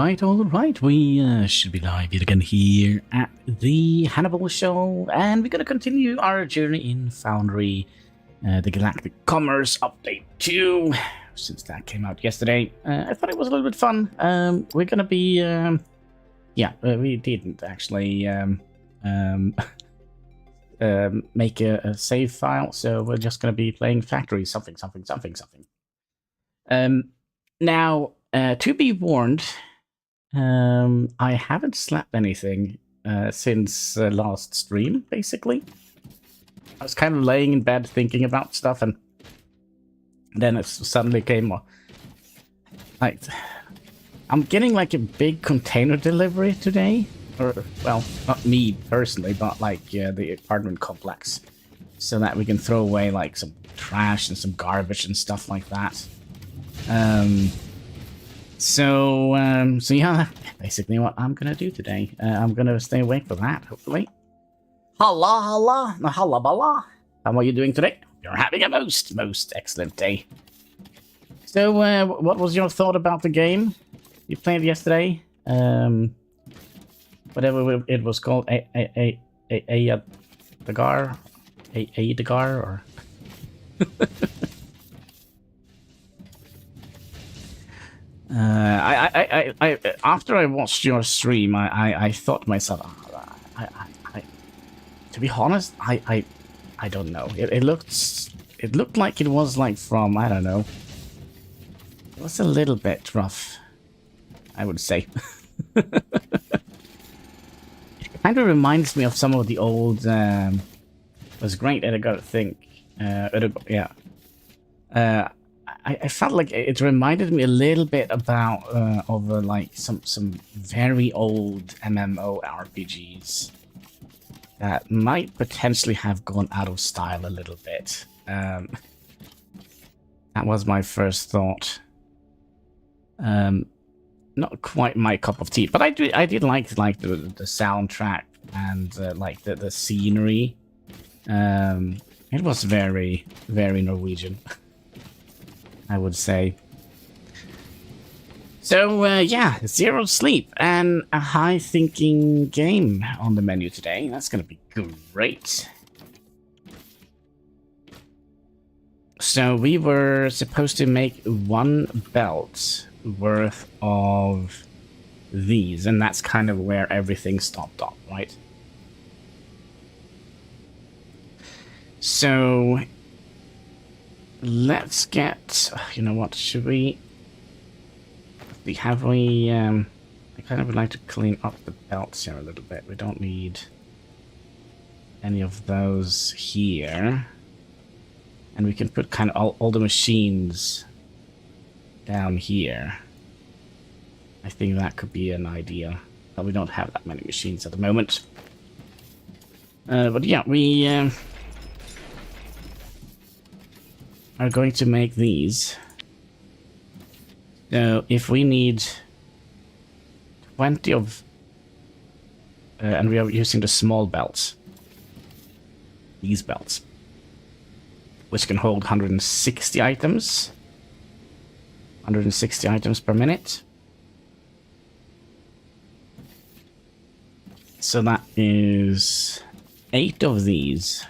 all right. We should be live yet again here at the Hanniballshow, and we're going to continue our journey in Foundry, the Galactic Commerce Update 2, since that came out yesterday. I thought it was a little bit fun. We're going to be, we didn't actually make a save file, so we're just going to be playing Factory something. Now, to be warned, I haven't slept anything since last stream, basically. I was kind of laying in bed thinking about stuff, and then it suddenly came like, I'm getting like a big container delivery today. Or, well, not me personally, but like the apartment complex. So that we can throw away like some trash and some garbage and stuff like that. So yeah, basically what I'm gonna do today. I'm gonna stay awake for that, hopefully. Holla, bala. How are you doing today? You're having a most excellent day. So, what was your thought about the game you played yesterday? Whatever it was called, Dagar, or. I after I watched your stream, I thought to myself, to be honest, I don't know. It looked like it was like from, I don't know. It was a little bit rough, I would say. It kind of reminds me of some of the old. It was great, and I gotta think. I felt like it reminded me a little bit about like some very old MMO RPGs that might potentially have gone out of style a little bit. That was my first thought. Not quite my cup of tea, but I did like the soundtrack and like the scenery. It was very Norwegian. I would say. So, yeah, zero sleep and a high-thinking game on the menu today. That's going to be great. So, we were supposed to make one belt worth of these, and that's kind of where everything stopped off, right? So, let's get, you know what, should we I kind of would like to clean up the belts here a little bit. We don't need any of those here. And we can put kind of all the machines down here. I think that could be an idea. But we don't have that many machines at the moment. But yeah, we are going to make these. So if we need 20 of, and we are using the small belts, these belts, which can hold 160 items, 160 items per minute. So that is 8 of these,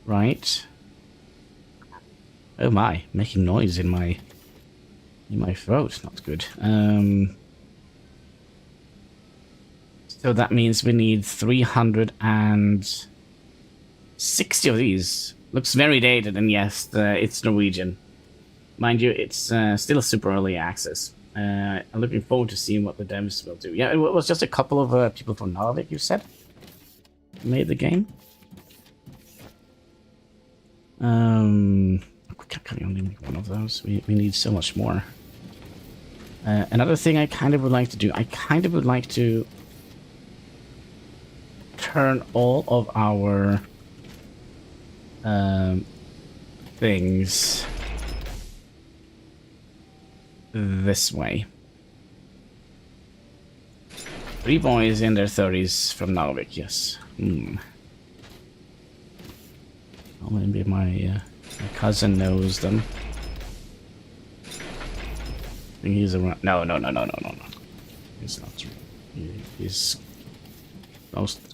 right? Oh my, making noise in my throat, not good. So that means we need 360 of these. Looks very dated, and yes, it's Norwegian. Mind you, it's still super early access. I'm looking forward to seeing what the devs will do. Yeah, it was just a couple of people from Narvik, you said, made the game. Can we only make one of those? We need so much more. Another thing I kind of would like to do, I kind of would like to turn all of our things this way. 3 boys in their 30s from Narvik, yes. Well, maybe my cousin knows them. think he's around. No. He's not. He's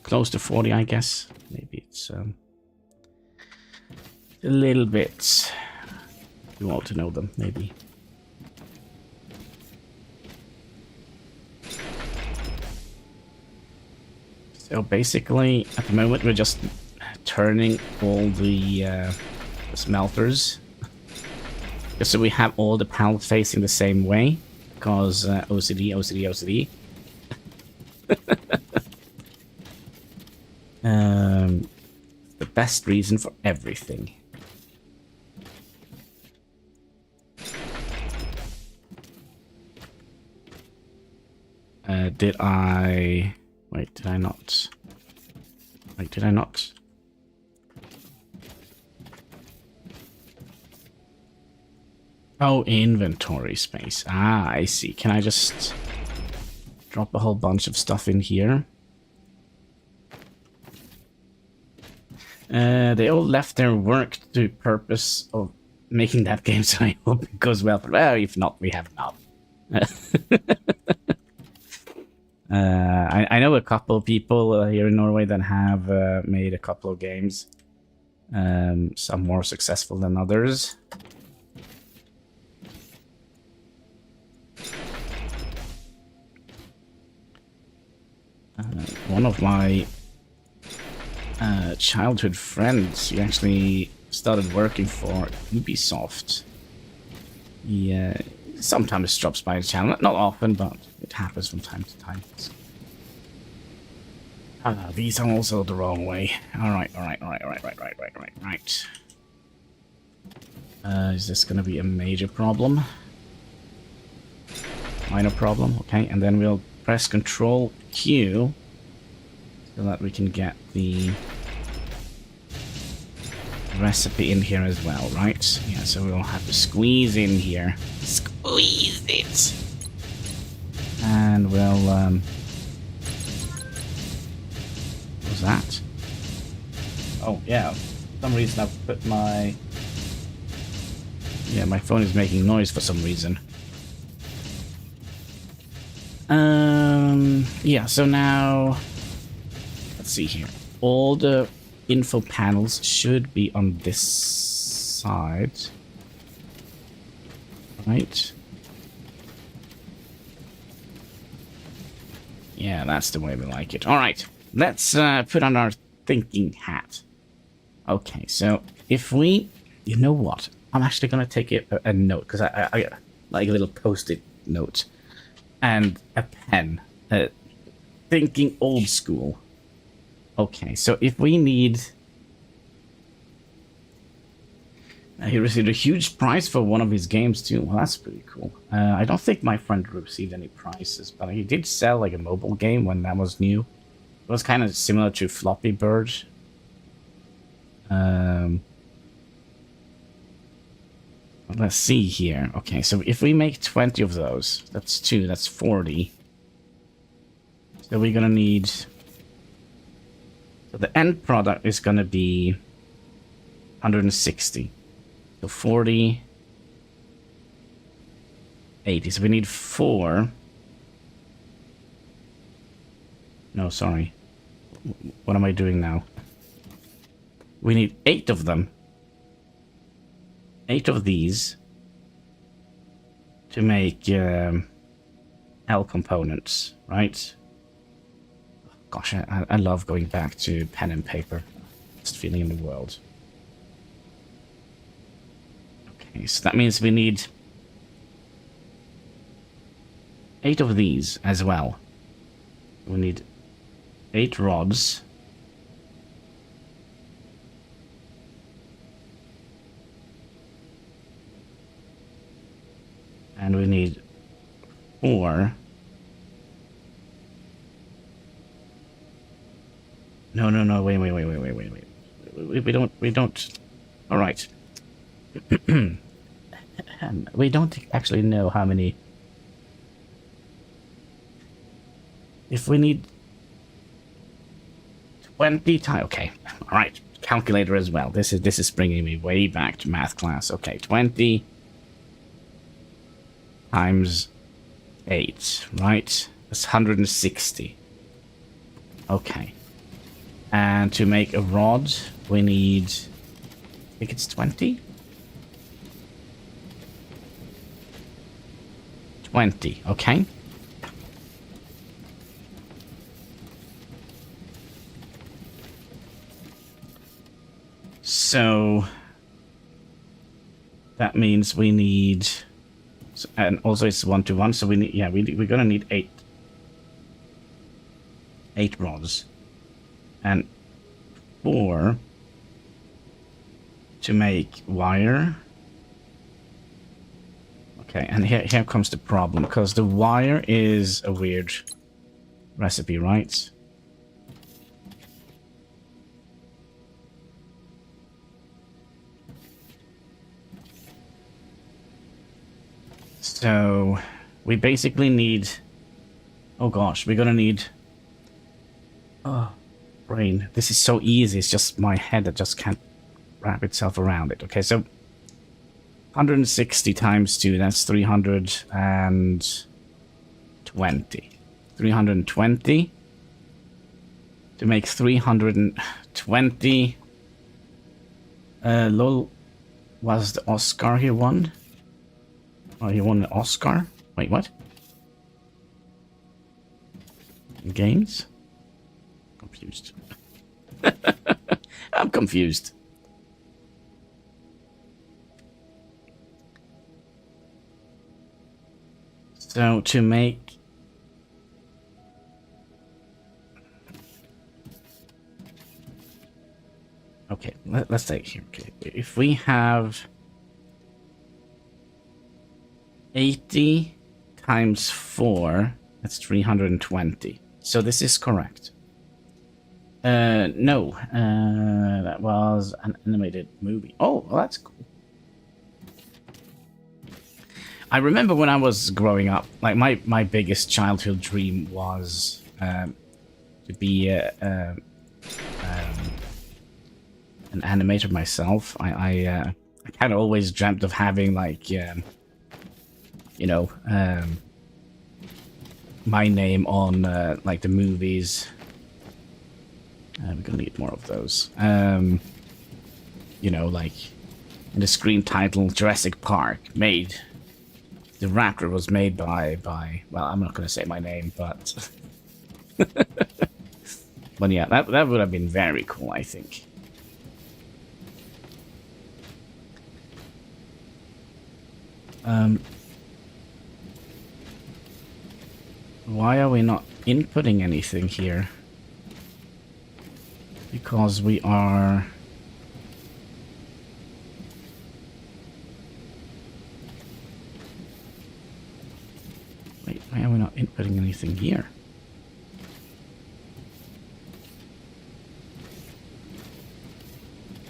close to 40, I guess. Maybe it's a little bit. You want to know them, maybe. So basically, at the moment, we're just turning all the smelters. Just so we have all the panels facing the same way. Because OCD. The best reason for everything. Did I... Wait, did I not? Wait, did I not? Oh, inventory space. Ah, I see. Can I just drop a whole bunch of stuff in here? They all left their work to purpose of making that game, so I hope it goes well. Well, if not, we have not. I know a couple of people here in Norway that have made a couple of games. Some more successful than others. One of my childhood friends, he actually started working for Ubisoft. He sometimes drops by the channel, not often, but it happens from time to time. These are also the wrong way. Alright. Is this gonna be a major problem? Minor problem, okay, and then we'll press Control Q so that we can get the recipe in here as well, right? Yeah, so we'll have to squeeze in here. Squeeze it! And we'll, what was that? Oh, yeah. For some reason I've put my... Yeah, my phone is making noise for some reason. Yeah, so now... Let's see here. All the info panels should be on this side. Right? Yeah, that's the way we like it. Alright, let's put on our thinking hat. Okay, so if we... You know what? I'm actually going to take a note, because I like a little post-it note. And a pen. Thinking old school. Okay, so if we need... he received a huge prize for one of his games too. Well, that's pretty cool. I don't think my friend received any prizes, but he did sell like a mobile game when that was new. It was kind of similar to Floppy Bird. Let's see here. Okay, so if we make 20 of those, that's 2, that's 40. So we're gonna need... So the end product is gonna be 160. So 40, 80. So we need 4. No, sorry. What am I doing now? We need 8 of them. 8 of these to make L components, right? Gosh, I love going back to pen and paper. Best feeling in the world. Okay, so that means we need 8 of these as well. We need 8 rods. And we need 4. No, wait. We don't. All right. We don't actually know how many. If we need 20 times, okay. All right, calculator as well. This is bringing me way back to math class. Okay, 20 times 8, right? That's 160. Okay. And to make a rod, we need... I think it's 20? 20, okay. So... that means we need... and also it's 1-to-1, so we need... yeah, we're gonna need 8 rods. And 4 to make wire. Okay, and here comes the problem, because the wire is a weird recipe, right? So we basically need... oh gosh, we're gonna need... oh, brain. This is so easy, it's just my head that just can't wrap itself around it. Okay, so 160 times 2, that's 320. 320 to make 320. Lol, was the Oscar he won? Oh, he won an Oscar? Wait, what? Games? Confused. I'm confused. So to make... okay, let's take here. Okay, if we have 80 times 4, that's 320. So this is correct. No, that was an animated movie. Oh, well, that's cool. I remember when I was growing up, like my biggest childhood dream was to be an animator myself. I kind of always dreamt of having like you know, my name on like the movies. We're gonna need more of those. You know, like in the screen title, Jurassic Park made. The raptor was made by, well, I'm not going to say my name, but... but yeah, that would have been very cool, I think. Why are we not inputting anything here? Because we are... wait, why are we not inputting anything here?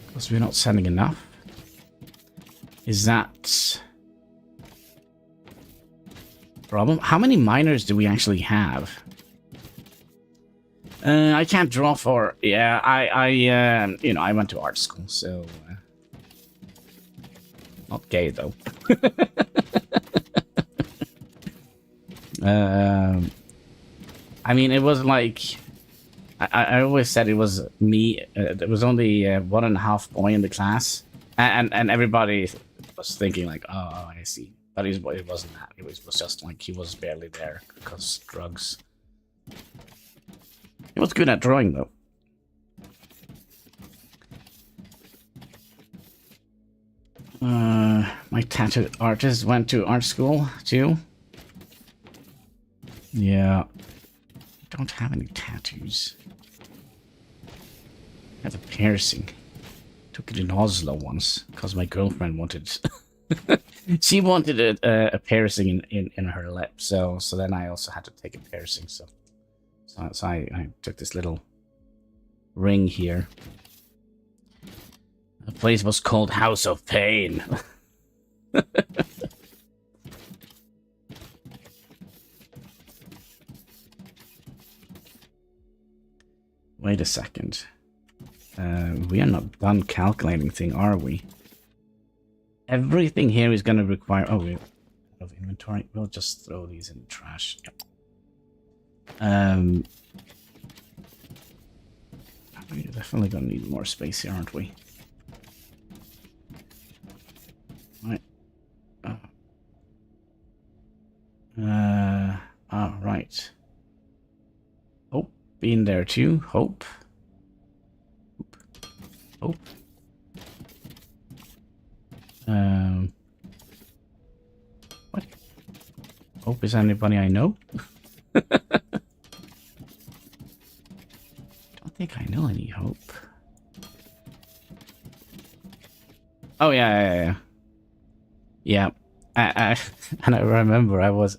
Because we're not sending enough? Is that... problem? How many miners do we actually have? I can't draw for... yeah, I you know, I went to art school, so... not gay, though. I mean, it was like... I always said it was me. There was only 1.5 boy in the class. And everybody was thinking like, oh, I see. But it wasn't that. It was just like he was barely there because drugs. He was good at drawing, though. My tattoo artist went to art school, too. Yeah. I don't have any tattoos. I have a piercing. Took it in Oslo once, because my girlfriend wanted... she wanted a piercing in her lip, so then I also had to take a piercing, so I took this little ring here. The place was called House of Pain. Wait a second. We are not done calculating thing, are we? Everything here is going to require... oh, we're out of inventory. We'll just throw these in the trash. Yep. We're definitely gonna need more space here, aren't we? Right. Oh, right. Hope being there too. Hope. Hope. What? Hope is anybody I know? Don't think I know any Hope. Oh yeah. Yeah. And I remember I was,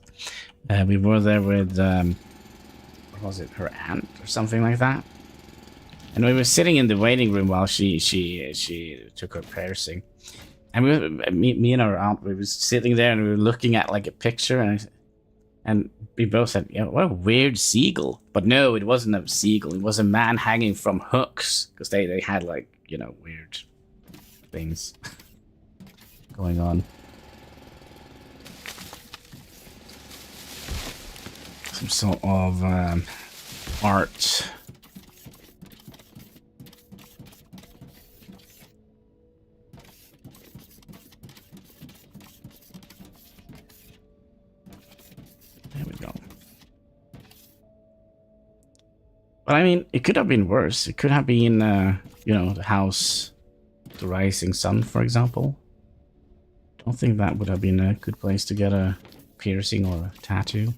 we were there with, what was it, her aunt or something like that? And we were sitting in the waiting room while she took her piercing. And me and our aunt, we were sitting there and we were looking at like a picture, and we both said, yeah, what a weird seagull. But no, it wasn't a seagull. It was a man hanging from hooks, because they had like, you know, weird things going on. Some sort of art. There we go. But I mean, it could have been worse. It could have been, you know, the house, the rising sun, for example. Don't think that would have been a good place to get a piercing or a tattoo.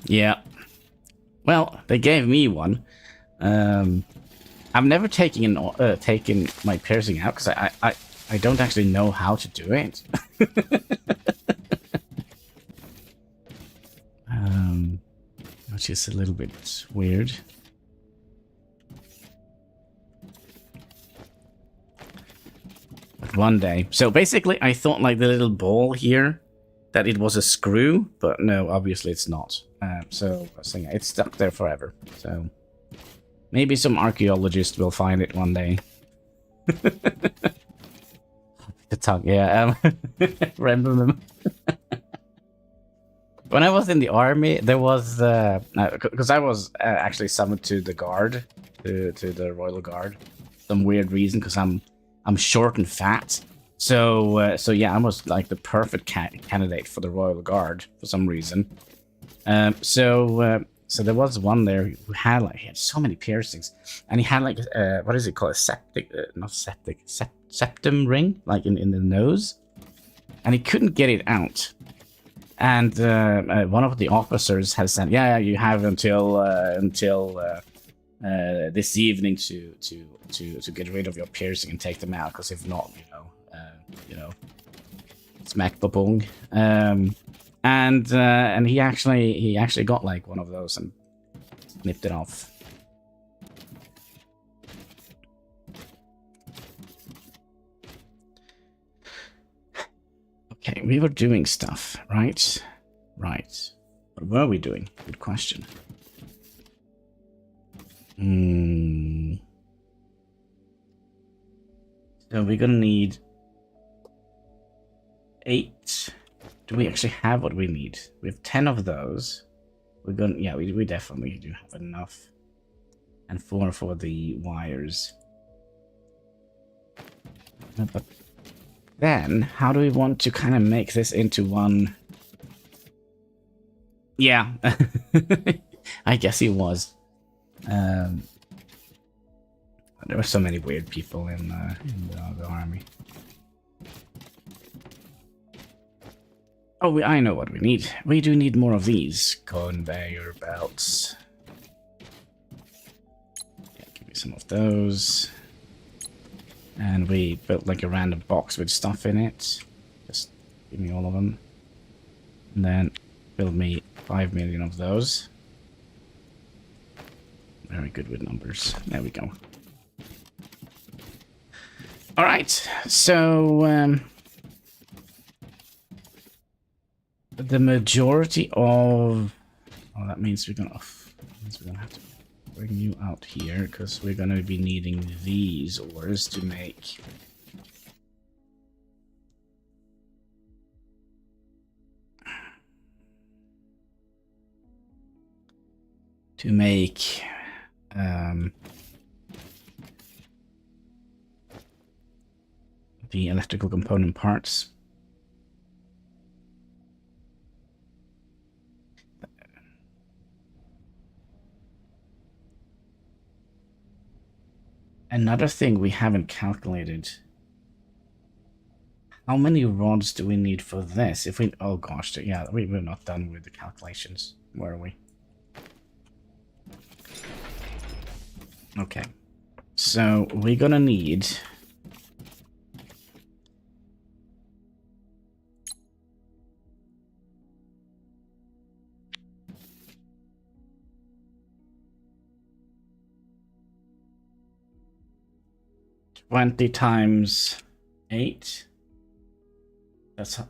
Yeah. Well, they gave me one. I've never taken my piercing out because I don't actually know how to do it. Which is a little bit weird. But one day. So basically, I thought like the little ball here, that it was a screw, but no, obviously it's not. So I was thinking it's stuck there forever. So maybe some archaeologist will find it one day. The tongue, yeah. Remember them. When I was in the army, there was because I was actually summoned to the guard, to the Royal Guard, some weird reason, because I'm short and fat. So yeah, I was like the perfect candidate for the Royal Guard for some reason. So there was one there who had like, he had so many piercings, and he had like what is it called, a septum ring, like in the nose, and he couldn't get it out. And one of the officers has said, yeah, you have until this evening to get rid of your piercing and take them out, because if not, you know, smack the bong. And he actually got like one of those and nipped it off. Okay, we were doing stuff, right? Right. What were we doing? Good question. So we're gonna need 8. Do we actually have what we need? We have 10 of those. We're gonna, yeah, we definitely do have enough. And 4 for the wires. But then, how do we want to kind of make this into one? Yeah, I guess he was. There were so many weird people in the army. Oh, I know what we need. We do need more of these conveyor belts. Yeah, give me some of those. And we built like a random box with stuff in it. Just give me all of them. And then build me 5 million of those. Very good with numbers. There we go. Alright, so the majority of... Oh, that means we're gonna have to bring you out here because we're gonna be needing these ores to make the electrical component parts. Another thing we haven't calculated. How many rods do we need for this? If we, oh gosh, yeah, we're not done with the calculations, were we? Okay, so we're gonna need 20 times 8. That's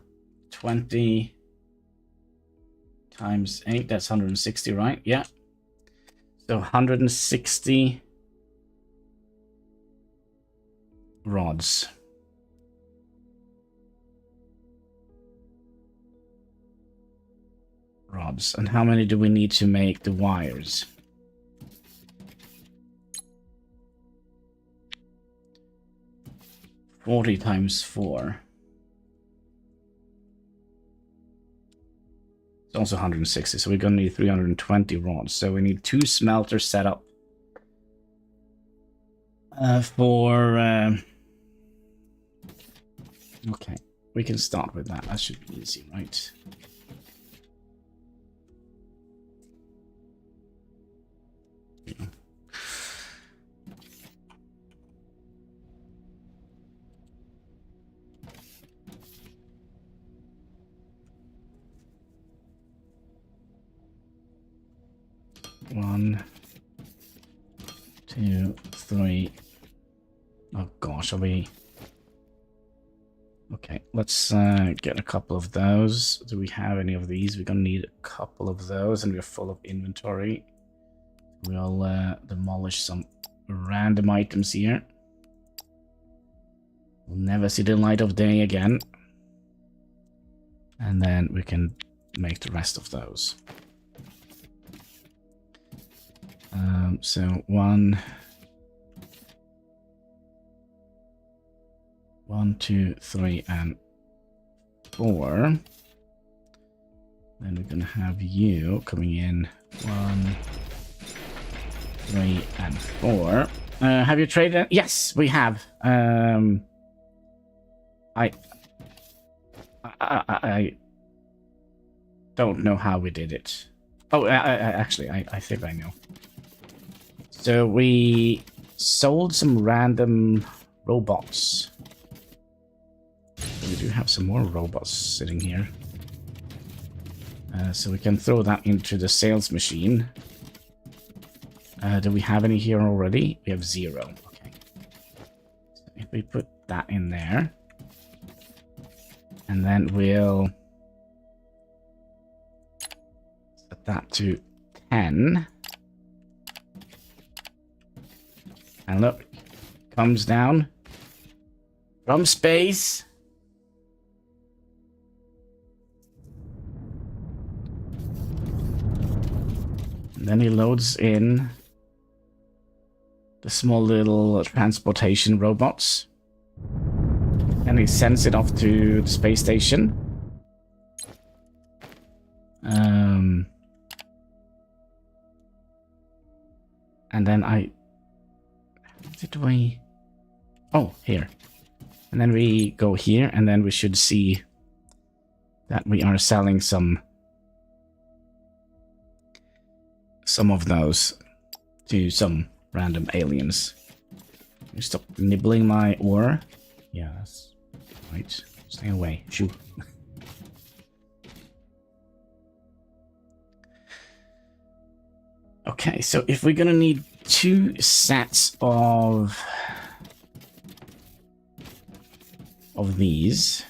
20 times 8. That's 160, right? Yeah. So 160 rods. And how many do we need to make the wires? $40 times 4. It's also 160, so we're gonna need 320 rods. So we need 2 smelters set up for. Okay, we can start with that. That should be easy, right? Yeah. One, 2, 3. Oh gosh, are we? Okay, let's get a couple of those. Do we have any of these? We're gonna need a couple of those, and we're full of inventory. We'll demolish some random items here. We'll never see the light of day again. And then we can make the rest of those. So 1, 2, 3, and 4. Then we're gonna have you coming in 1, 3, and 4. Have you traded? Yes, we have. I don't know how we did it. Oh, actually, I think I know. So we sold some random robots. We do have some more robots sitting here. So we can throw that into the sales machine. Do we have any here already? We have 0. Okay. So if we put that in there. And then we'll set that to 10. And look, comes down from space. And then he loads in the small little transportation robots. And he sends it off to the space station. And then did we? Oh, here. And then we go here, and then we should see that we are selling some of those to some random aliens. You stop nibbling my ore. Yeah, that's right. Stay away. Shoo. Okay, so if we're gonna need 2 sets of these.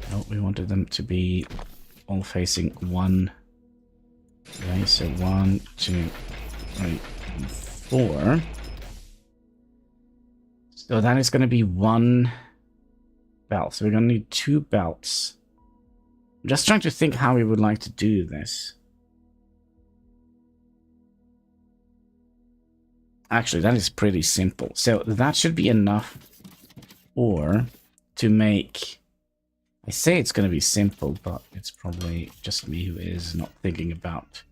No, we wanted them to be all facing 1. Okay, so 1, 2, 3, 4. So that is going to be 1 belt. So we're going to need 2 belts. I'm just trying to think how we would like to do this. Actually, that is pretty simple. So that should be enough or to make... I say it's going to be simple, but it's probably just me who is not thinking about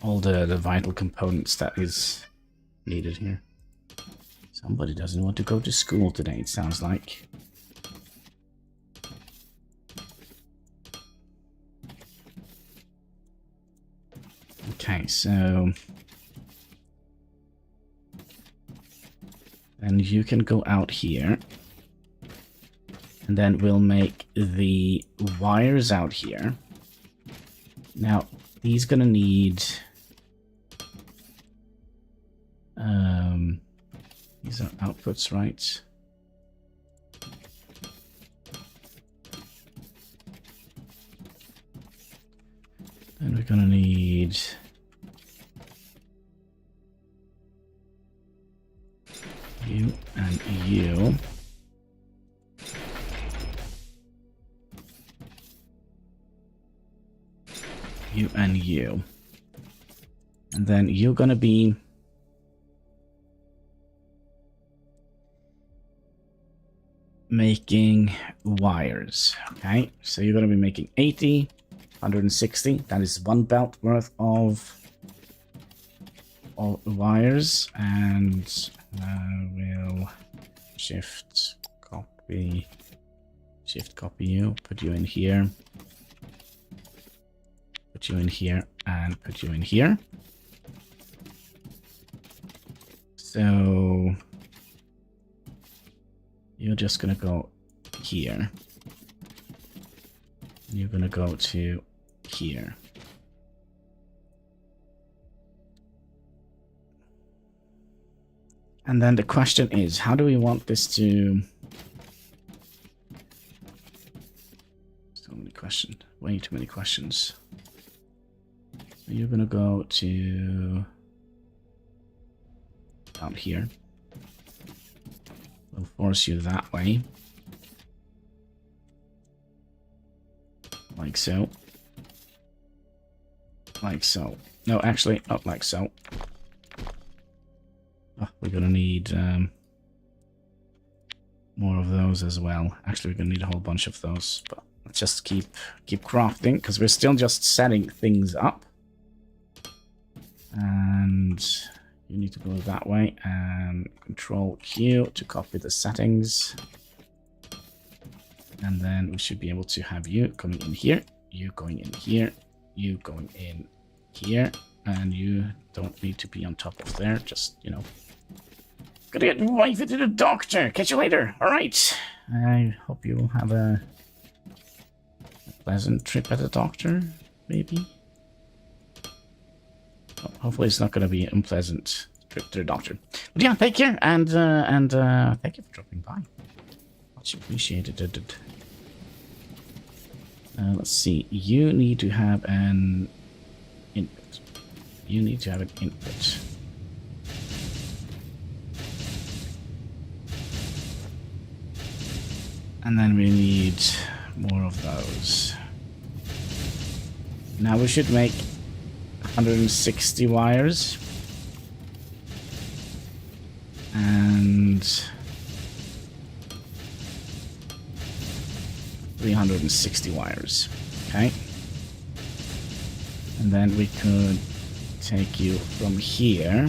all the vital components that is needed here. Somebody doesn't want to go to school today, it sounds like. Okay, so... then you can go out here. And then we'll make the wires out here. Now, he's gonna need... these are outputs, right? And we're gonna need... you and you. You and you. And then you're gonna be... making wires. Okay, so you're gonna be making 80, 160. That is 1 belt worth of wires, and we'll shift copy you, put you in here, put you in here, and put you in here. So you're just gonna go here. You're gonna go to here. And then the question is, how do we want this to... so many questions. Way too many questions. So you're gonna go to... down here. We'll force you that way. Like so. Like so. No, actually, not like so. Oh, we're gonna need more of those as well. Actually, we're gonna need a whole bunch of those, but let's just keep crafting, because we're still just setting things up. And you need to go that way, and Control Q to copy the settings. And then we should be able to have you coming in here, you going in here, you going in here, and you don't need to be on top of there, just, you know. Gotta get wifey to the doctor. Catch you later. All right. I hope you will have a pleasant trip at the doctor, maybe. Well, hopefully it's not going to be an unpleasant trip to the doctor. But yeah, take care, and thank you for dropping by. Much appreciated. Let's see. You need to have an input. You need to have an input. And then we need more of those. Now we should make 160 wires. And 360 wires. Okay. And then we could take you from here.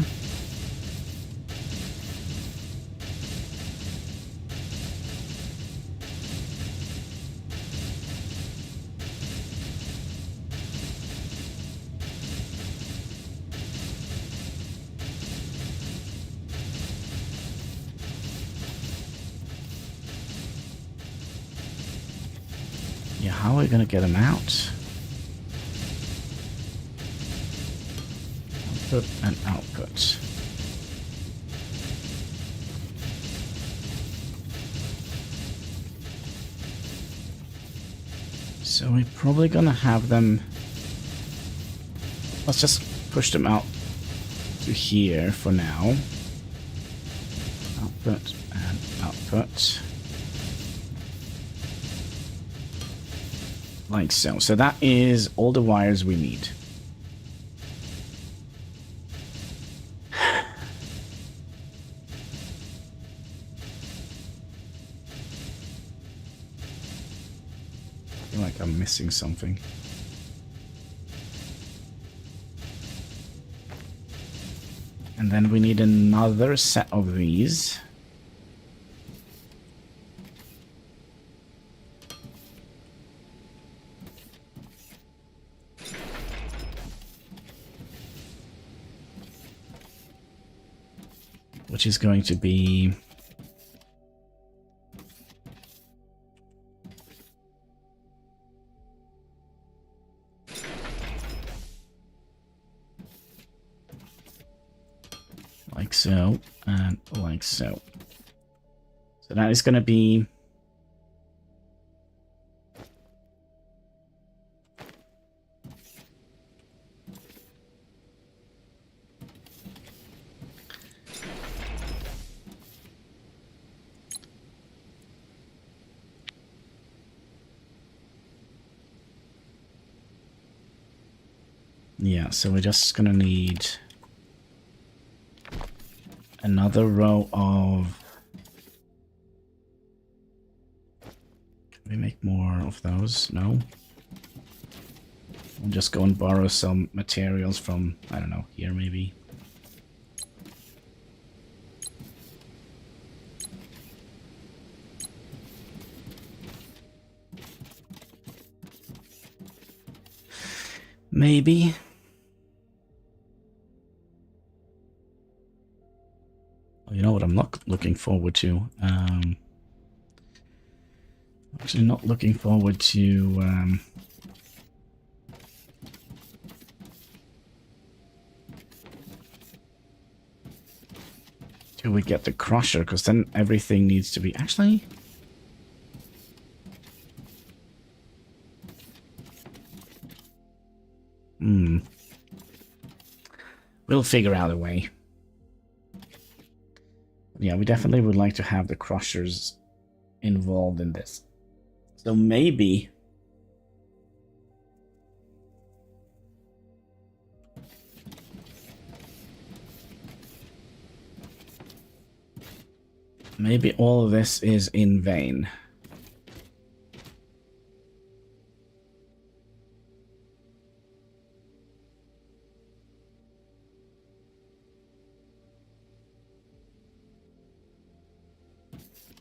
Yeah, how are we gonna get him out? Output and output. So we're probably gonna have them... Let's just push them out to here for now. Output and output. Like so. So that is all the wires we need. I feel like I'm missing something. And then we need another set of these. Which is going to be... like so, and like so. So that is going to be... yeah, so we're just going to need another row of... Can we make more of those? No? We'll just go and borrow some materials from, I don't know, here maybe. Maybe. Oh, you know what I'm not looking forward to? Actually not looking forward to... till we get the crusher, because then everything needs to be... Actually... We'll figure out a way. Yeah, we definitely would like to have the crushers involved in this. So maybe... maybe all of this is in vain.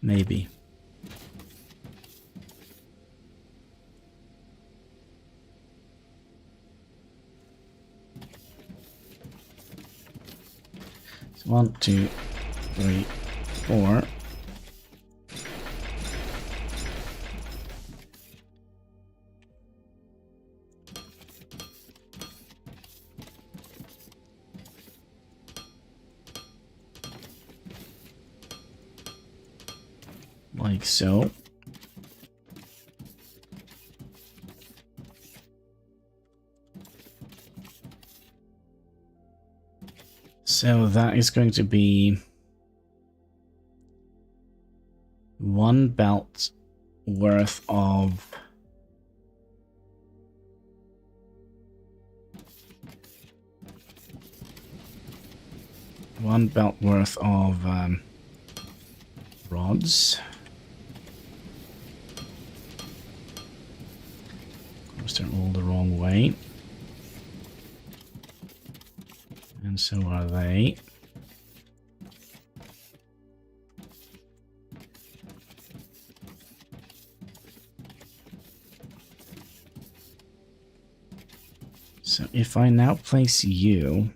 Maybe. So 1, 2, 3, 4. Like so. So that is going to be 1 belt worth of rods. Of course, they're all the wrong way. And so are they. So if I now place you,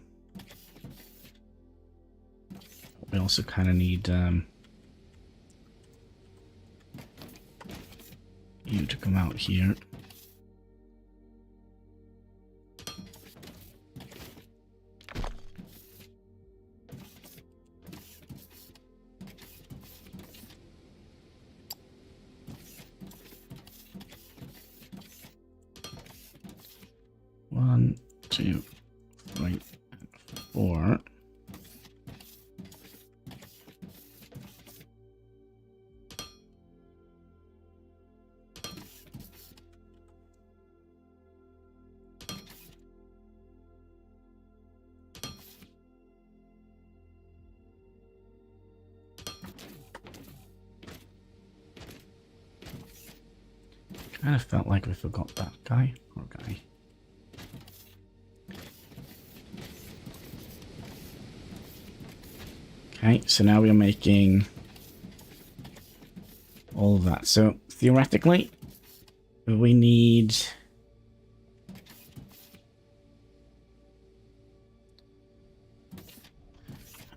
we also kind of need you to come out here. 2, 3, and 4. Kind of felt like we forgot that guy or guy. Okay, so now we're making all of that. So theoretically, we need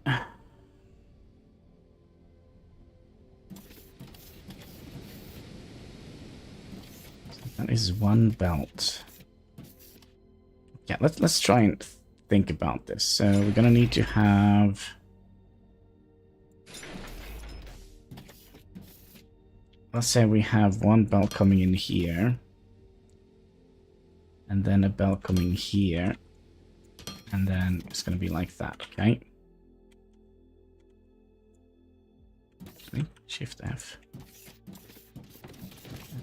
that is one belt. Yeah, let's try and think about this. So we're gonna need to have let's say we have one belt coming in here, and then a belt coming here, and then it's gonna be like that, okay? Shift F.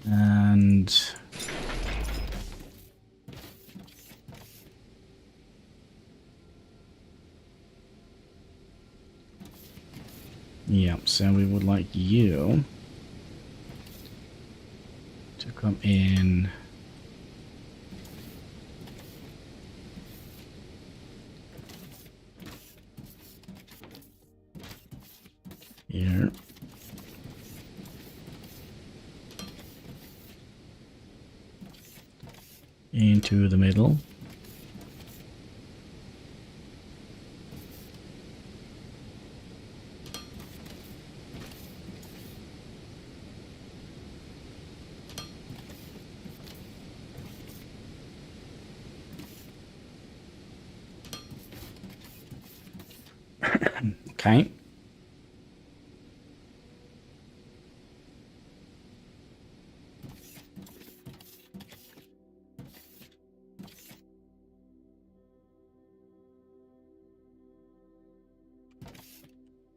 And yeah, so we would like you to come in here. Into the middle. Okay.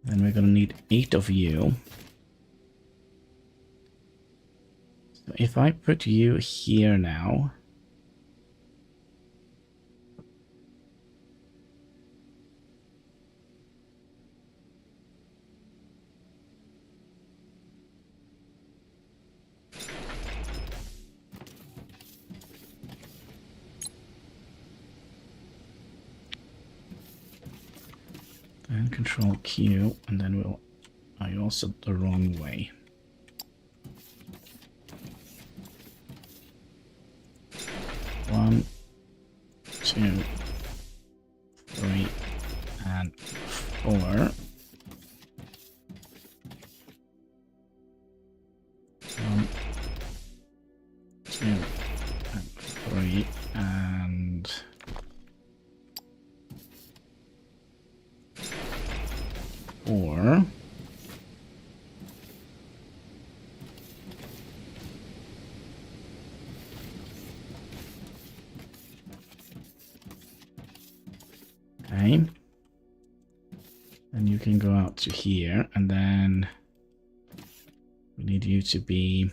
Then we're gonna need 8 of you. So if I put you here now, then Control Q, and then we'll. I also the wrong way. One, 2, 3, and 4. 1, 2, and 3, and 4. Okay. Then you can go out to here, and then we need you to be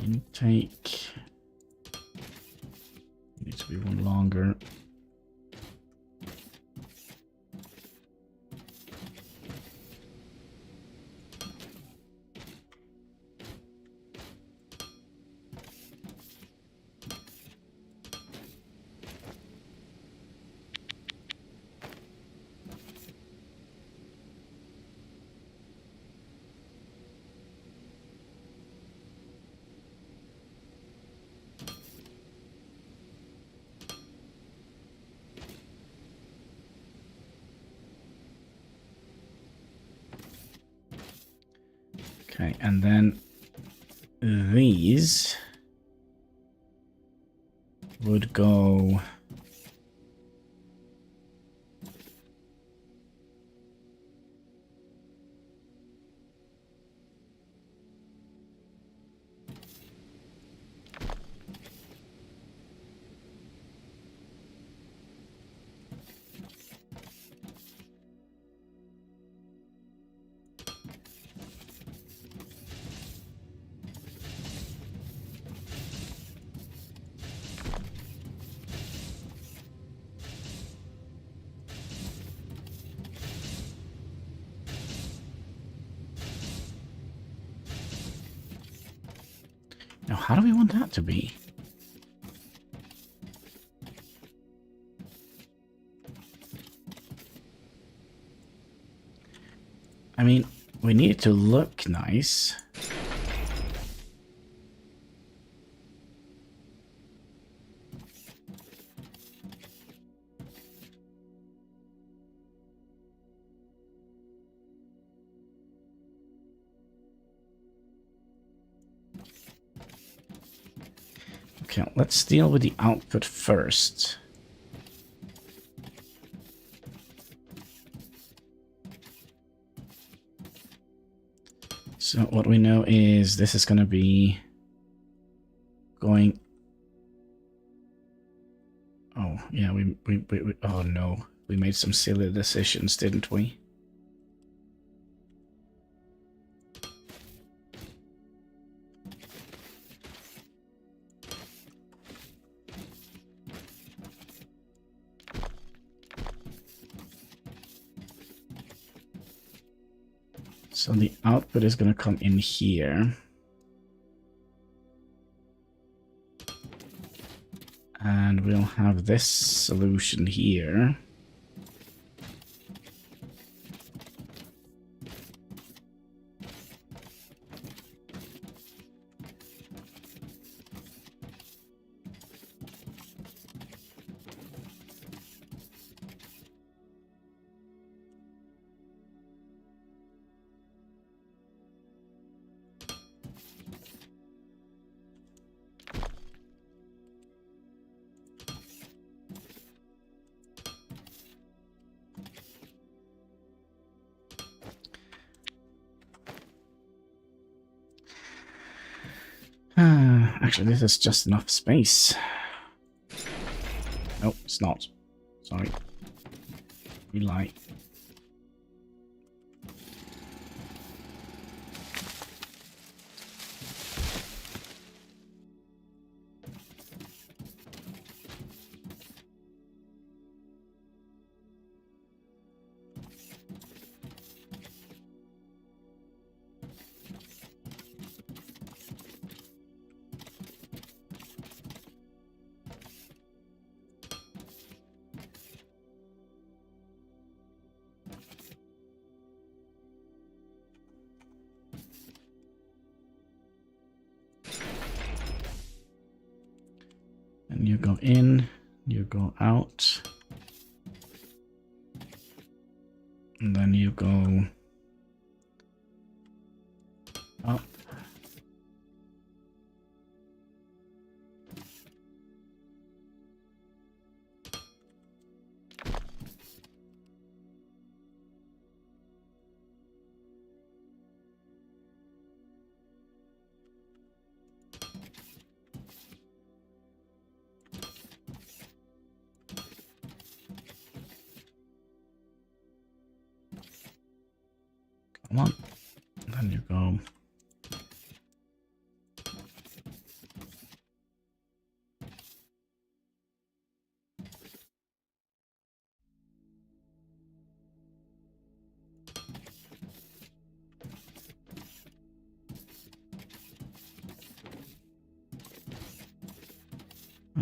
intake. You need to be one longer. Okay, and then these would go how do we want that to be? I mean, we need it to look nice. Okay, let's deal with the output first. So what we know is this is going to be going... Oh, yeah, we oh no, we made some silly decisions, didn't we? So the output is going to come in here. And we'll have this solution here. Actually, this is just enough space. Nope, it's not. Sorry. We lie. And you go in, you go out, and then you go up. Come on. Then you go.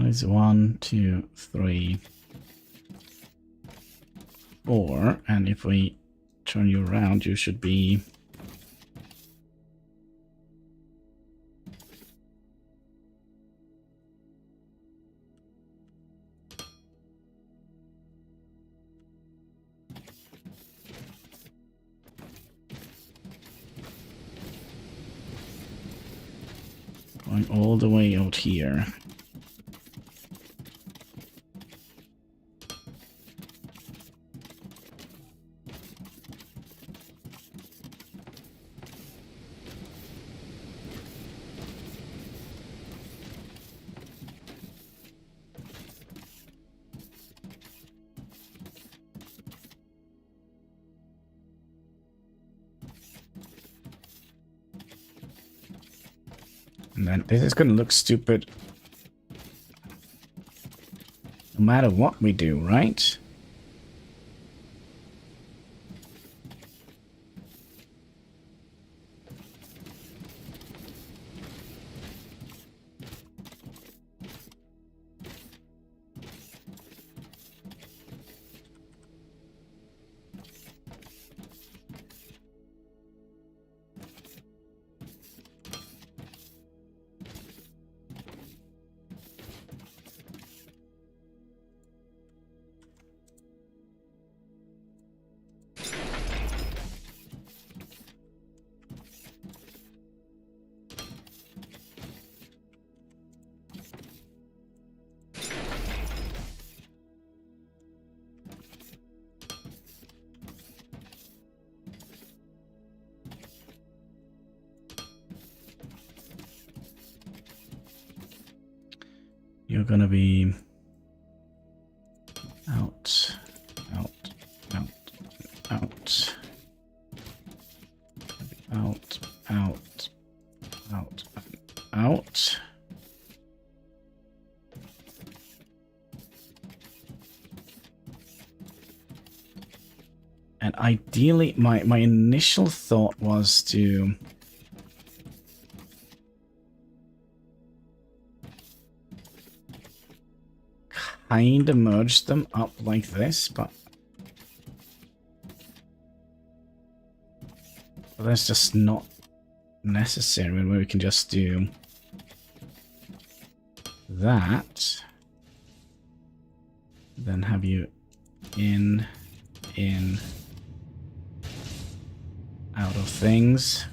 It's 1, 2, 3, 4, and if we turn you around, you should be going all the way out here. And then this is going to look stupid no matter what we do, right? you're gonna be out, out, out, out, out, out, out, out. And ideally, my initial thought was to kind of merge them up like this, but that's just not necessary when we can just do that. Then have you in, out of things.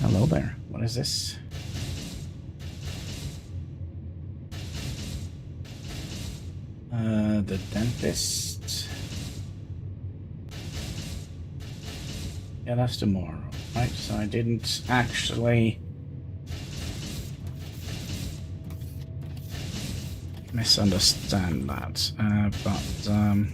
Hello there. What is this? The dentist. Yeah, that's tomorrow, right? So I didn't actually misunderstand that, but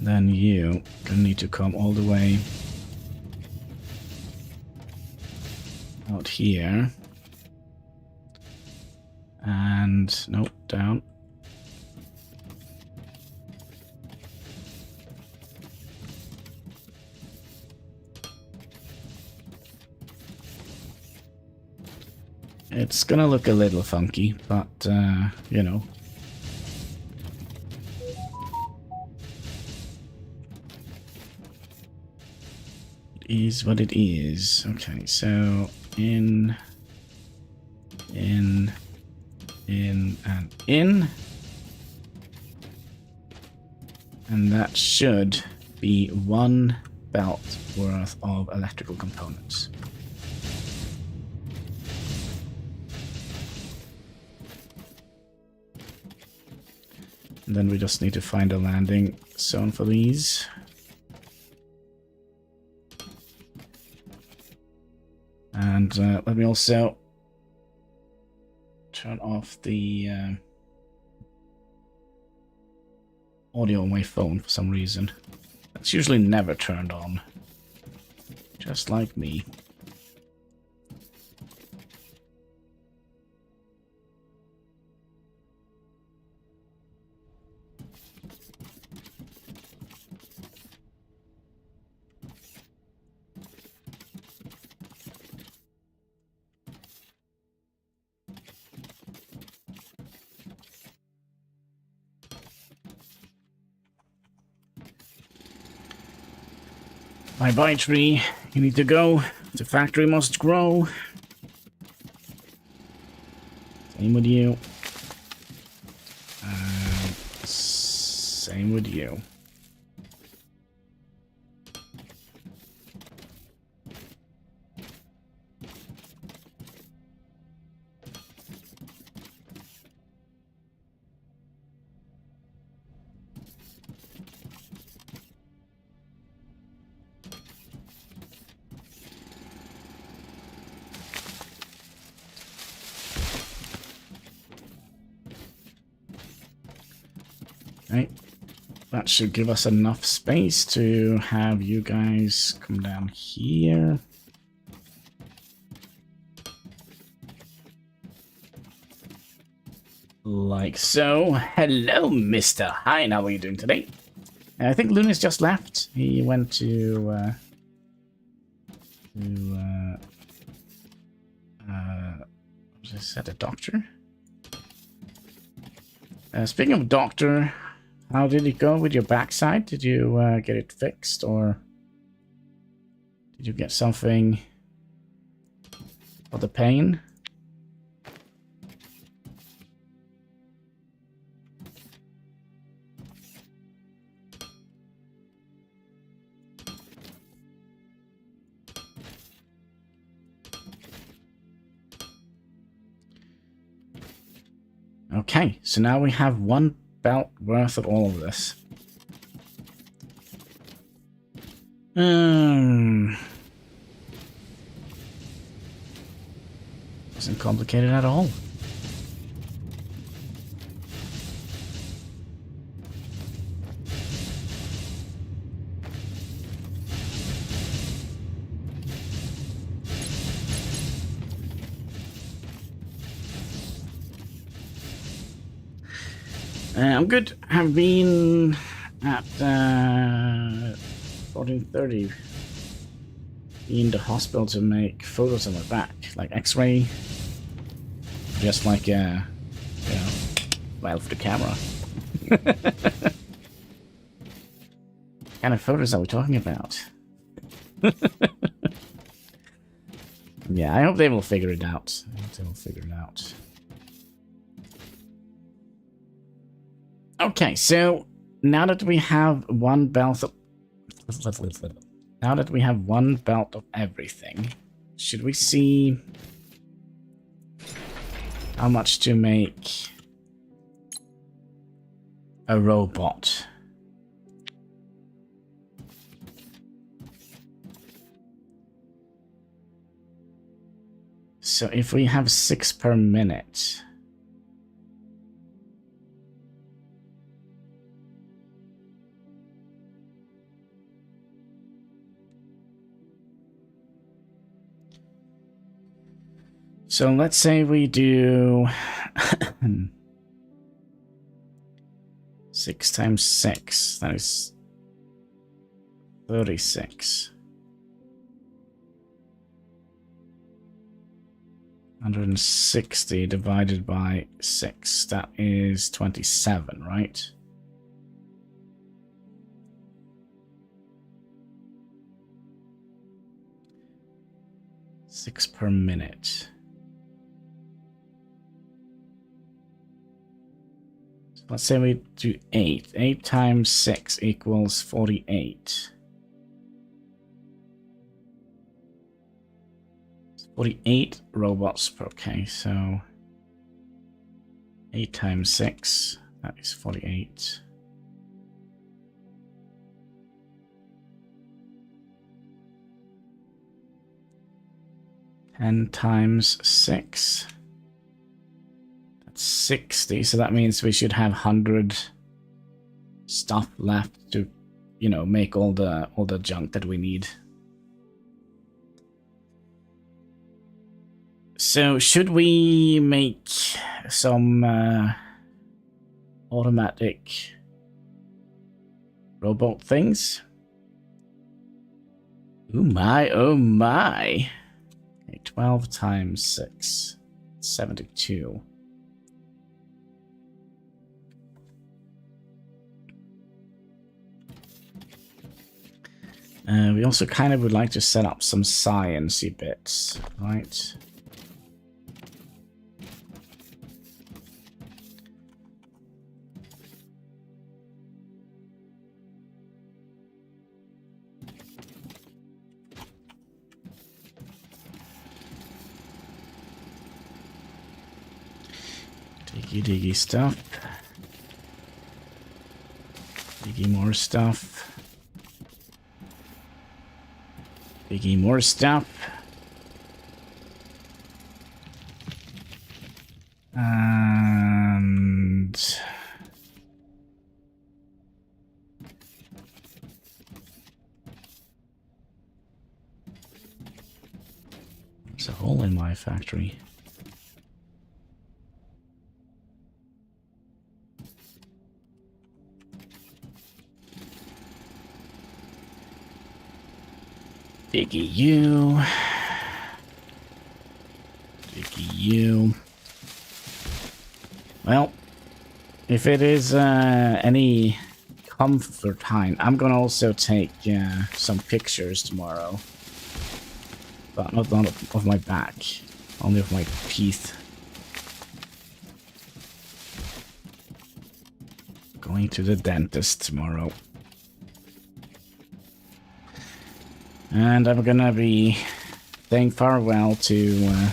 then you gonna need to come all the way out here. And nope, down. It's gonna look a little funky, but you know. Is what it is. Okay, so in, and in. And that should be one belt worth of electrical components. And then we just need to find a landing zone for these. And let me also turn off the audio on my phone for some reason. It's usually never turned on. Just like me. Bye-bye, tree. You need to go. The factory must grow. Same with you. Same with you. Right, that should give us enough space to have you guys come down here. Like so. Hello, Mr. Hein. How are you doing today? I think Lunis just left. He went to is that a doctor? Speaking of doctor, how did it go with your backside? Did you get it fixed, or did you get something for the pain? Okay, so now we have one belt worth of all of this. Isn't complicated at all. I'm good. Have been at 14:30 in the hospital to make photos of my back, like X-ray, just like you know, well, for the camera. What kind of photos are we talking about? Yeah, I hope they will figure it out. Okay, so now that we have one belt of everything, should we see how much to make a robot? So if we have 6 per minute, so let's say we do 6 times 6, that is 36. 160 divided by 6, that is 27, right? Six per minute. So let's say we do 8. 8 times 6 equals 48. 48 robots per, okay, so 8 times 6, that is 48. And times 6, that's 60, so that means we should have 100 stuff left to, you know, make all the junk that we need. So should we make some automatic robot things? Oh my, oh my. Okay, 12 times 6, 72. We also kind of would like to set up some science-y bits, right? Diggy stuff. Diggy more stuff. Diggy more stuff. And there's a hole in my factory. Diggy you. Diggy you. Well, if it is any comfort, Hein, I'm gonna also take some pictures tomorrow. But not of my back, only of my teeth. Going to the dentist tomorrow. And I'm gonna be saying farewell to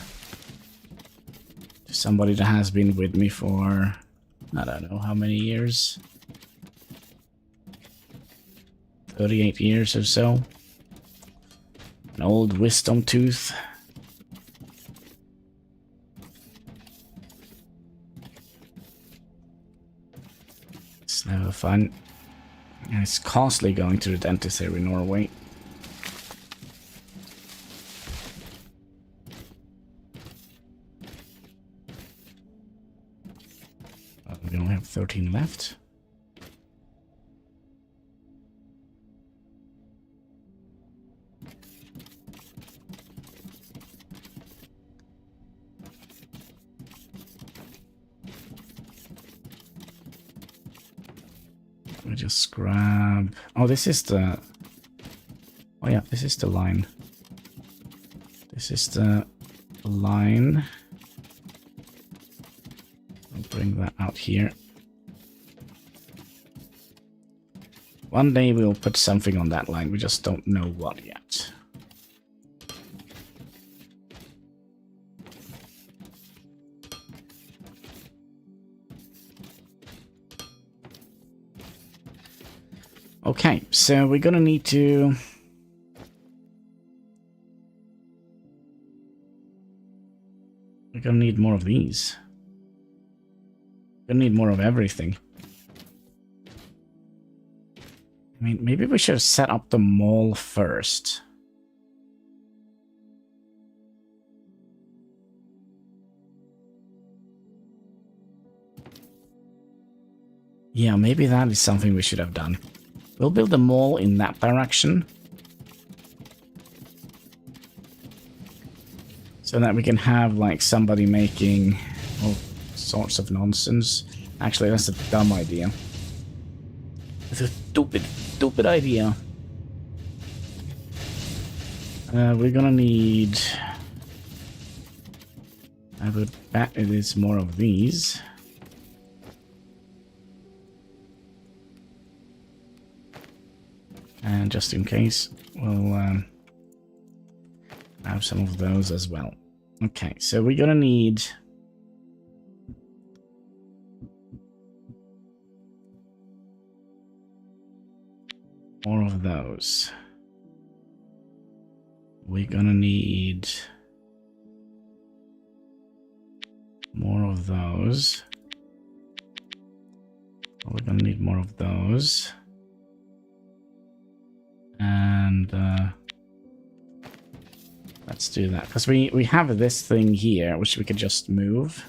somebody that has been with me for, I don't know how many years. 38 years or so. An old wisdom tooth. It's never fun. And it's costly going to the dentist here in Norway. We only have 13 left. We just grab... Oh, this is the... Oh yeah, this is the line. This is the line. I'll bring that out here. One day we'll put something on that line, we just don't know what yet. Okay, so we're gonna need to... We're gonna need more of these. We're gonna need more of everything. I mean, maybe we should have set up the mall first. Yeah, maybe that is something we should have done. We'll build a mall in that direction. So that we can have, like, somebody making all sorts of nonsense. Actually, that's a dumb idea. It's a stupid idea. We're gonna need... I would bet it is more of these. And just in case, we'll have some of those as well. Okay, so we're gonna need... more of those. We're gonna need... more of those. We're gonna need more of those. And let's do that, because we have this thing here which we could just move.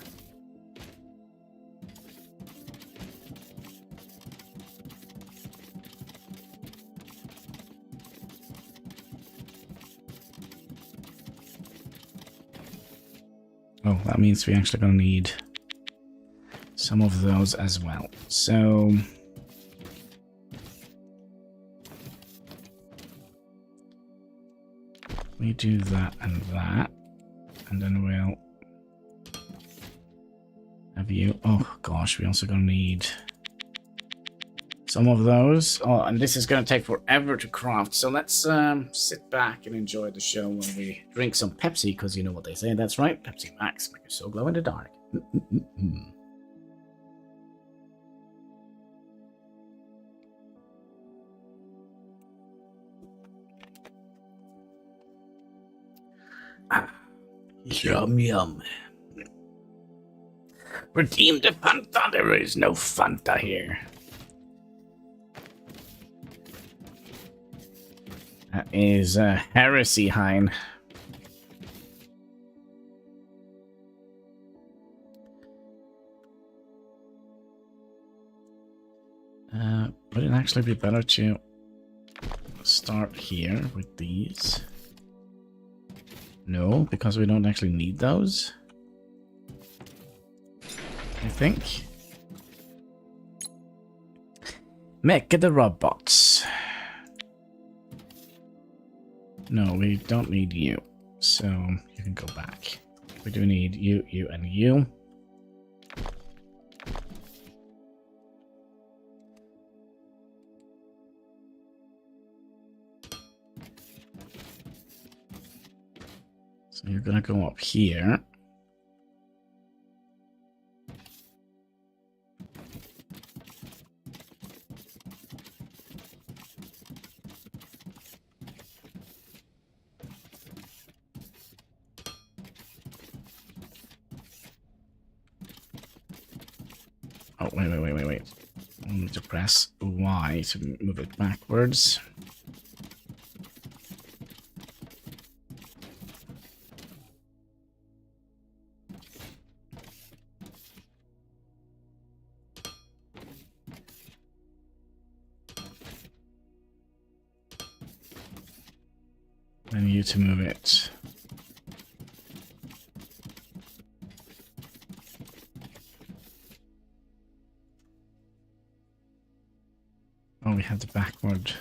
Oh, that means we're actually gonna need some of those as well. So we do that, and then we'll have you. Oh gosh, we also gonna need some of those. Oh, and this is gonna take forever to craft. So let's sit back and enjoy the show when we drink some Pepsi, because you know what they say. That's right, Pepsi Max, make you so glow in the dark. Yum yum. Redeem the Fanta. There is no Fanta here. That is heresy, Hein. Would it actually be better to start here with these? No, because we don't actually need those. I think. Mecha the robots. No, we don't need you. So you can go back. We do need you, you, and you. So you're gonna go up here. Oh, wait. I need to press Y to move it backwards. And you to move it. Oh, we had the backward.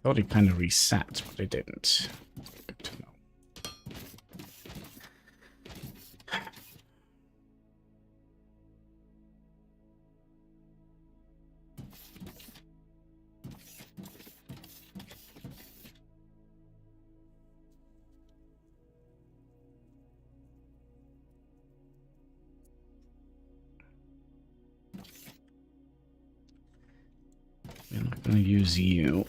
Thought it kind of reset, but it didn't. Good to know. We're not going to use you.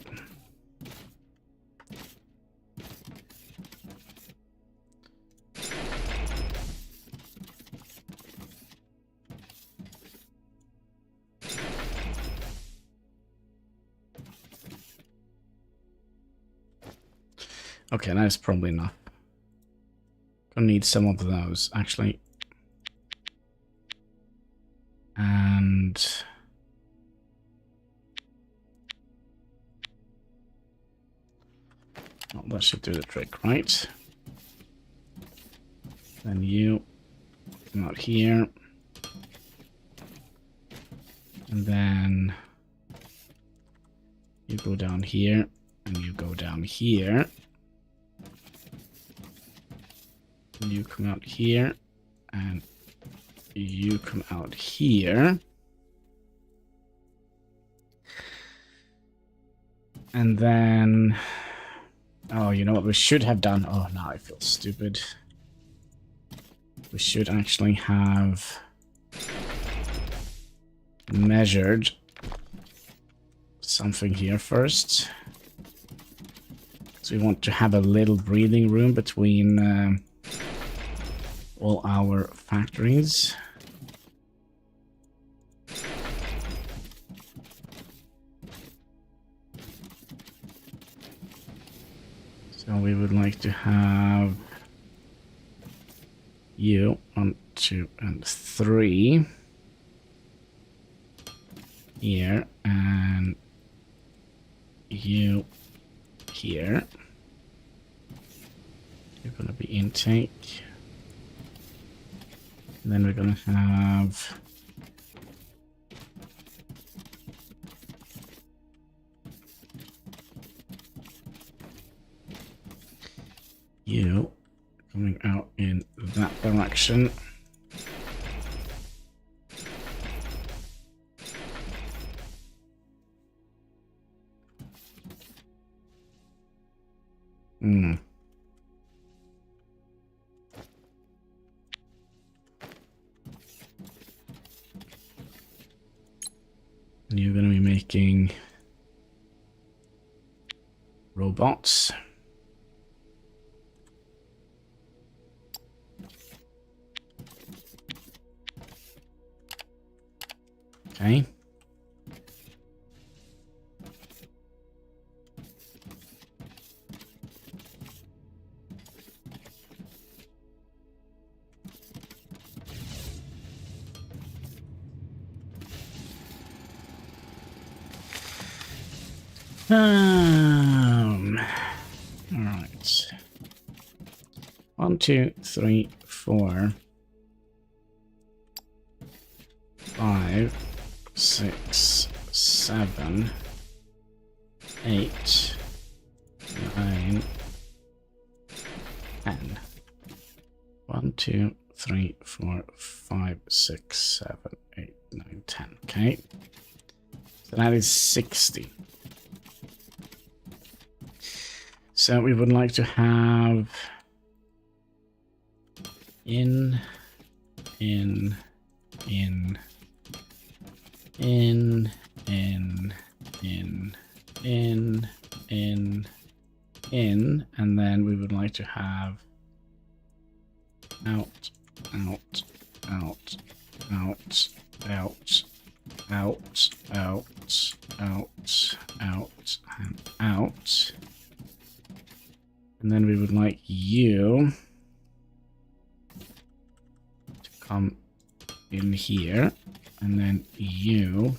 Okay, that's probably enough. Gonna need some of those, actually. And... oh, that should do the trick, right? Then you come out here. And then you go down here, and you go down here. And you come out here, and you come out here. And then... oh, you know what we should have done? Oh, now I feel stupid. We should actually have measured something here first. So we want to have a little breathing room between all our factories. So we would like to have you 1, 2, and 3 here, and you here. You're gonna be intake. And then we're gonna have you coming out in that direction. You're going to be making robots. Okay. All right. 1, 2, 3, 4, 5, 6, 7, 8, 9, 10. 1, 2, 3, 4, 5, 6, 7, 8, 9, 10. Okay. So that is 60. So we would like to have in, and then we would like to have out, out, out, out, out, out, out, out, out, and out. And then we would like you to come in here, and then you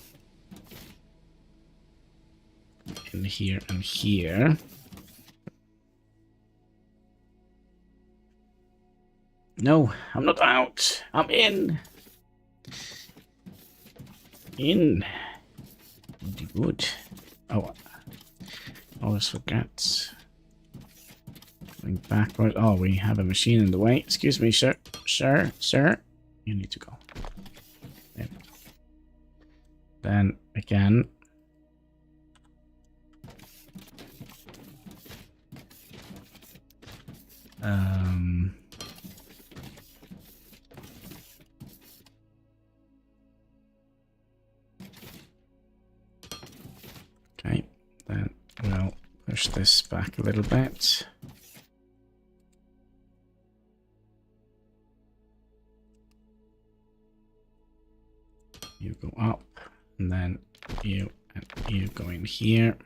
in here and here. No, I'm not out. I'm in. In. Good. Oh, I always forget. Going backward. Oh, we have a machine in the way. Excuse me, sir. Sir. You need to go. There we go. Then again. Okay, then we'll push this back a little bit. You go up, and then you and you go in here.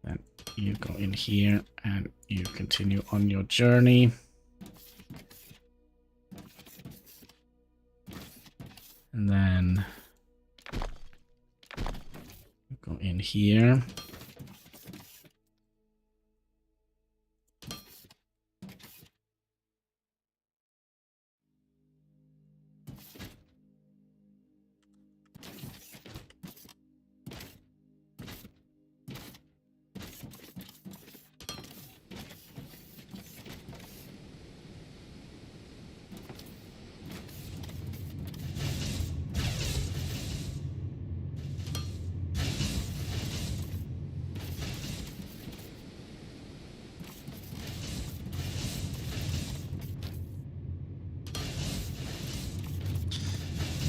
Then you go in here, and you continue on your journey. And then you go in here.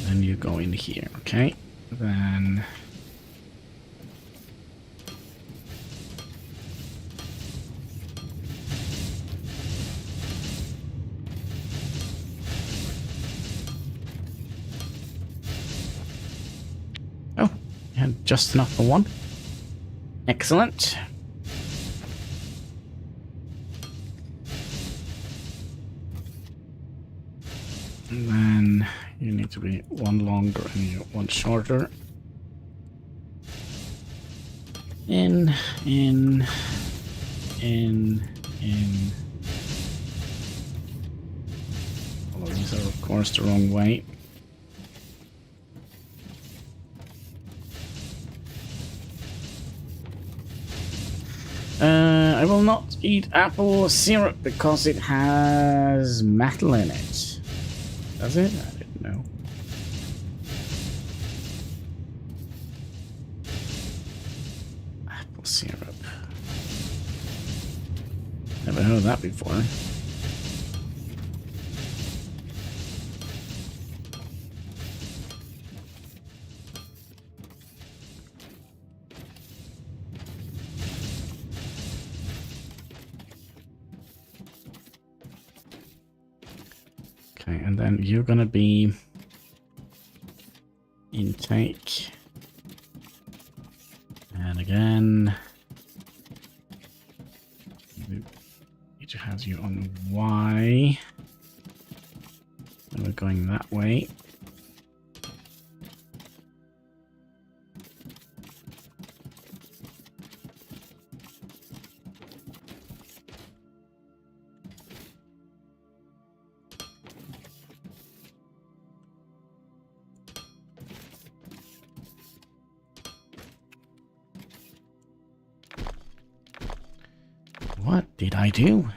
Then you go in here, okay? Then oh, you had just enough for one. Excellent. And then you need to be one longer and you one shorter. In. All of these are, of course, the wrong way. I will not eat apple syrup because it has metal in it. Does it? I didn't know. Apple syrup. Never heard of that before. Okay, and then you're gonna be intake. And again, we need to have you on Y. And we're going that way. What did I do?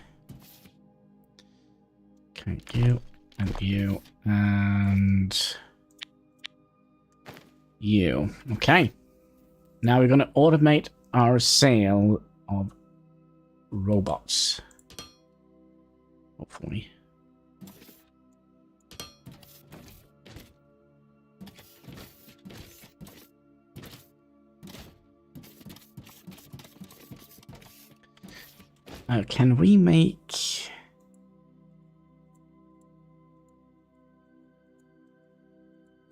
Okay, you and you and you. Okay. Now we're going to automate our sale of robots. Hopefully. Can we make...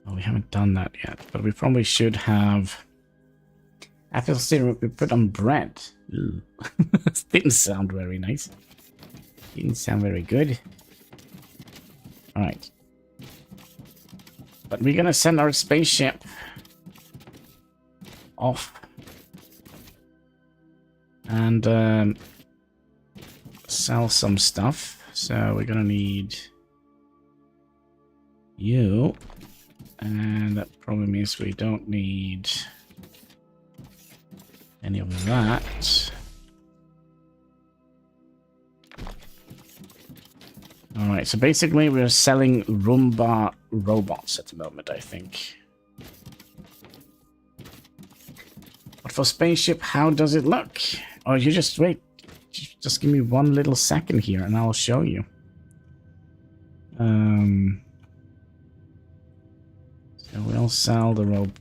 Oh, we haven't done that yet, but we probably should have... Apple cider we put on bread. Didn't sound very nice. Didn't sound very good. Alright. But we're gonna send our spaceship off. And sell some stuff. So we're gonna need you. And that probably means we don't need any of that. Alright, so basically we're selling Roomba robots at the moment, I think. But for spaceship, how does it look? Oh, you just wait. Just give me one little second here and I'll show you. So we'll sell the rope.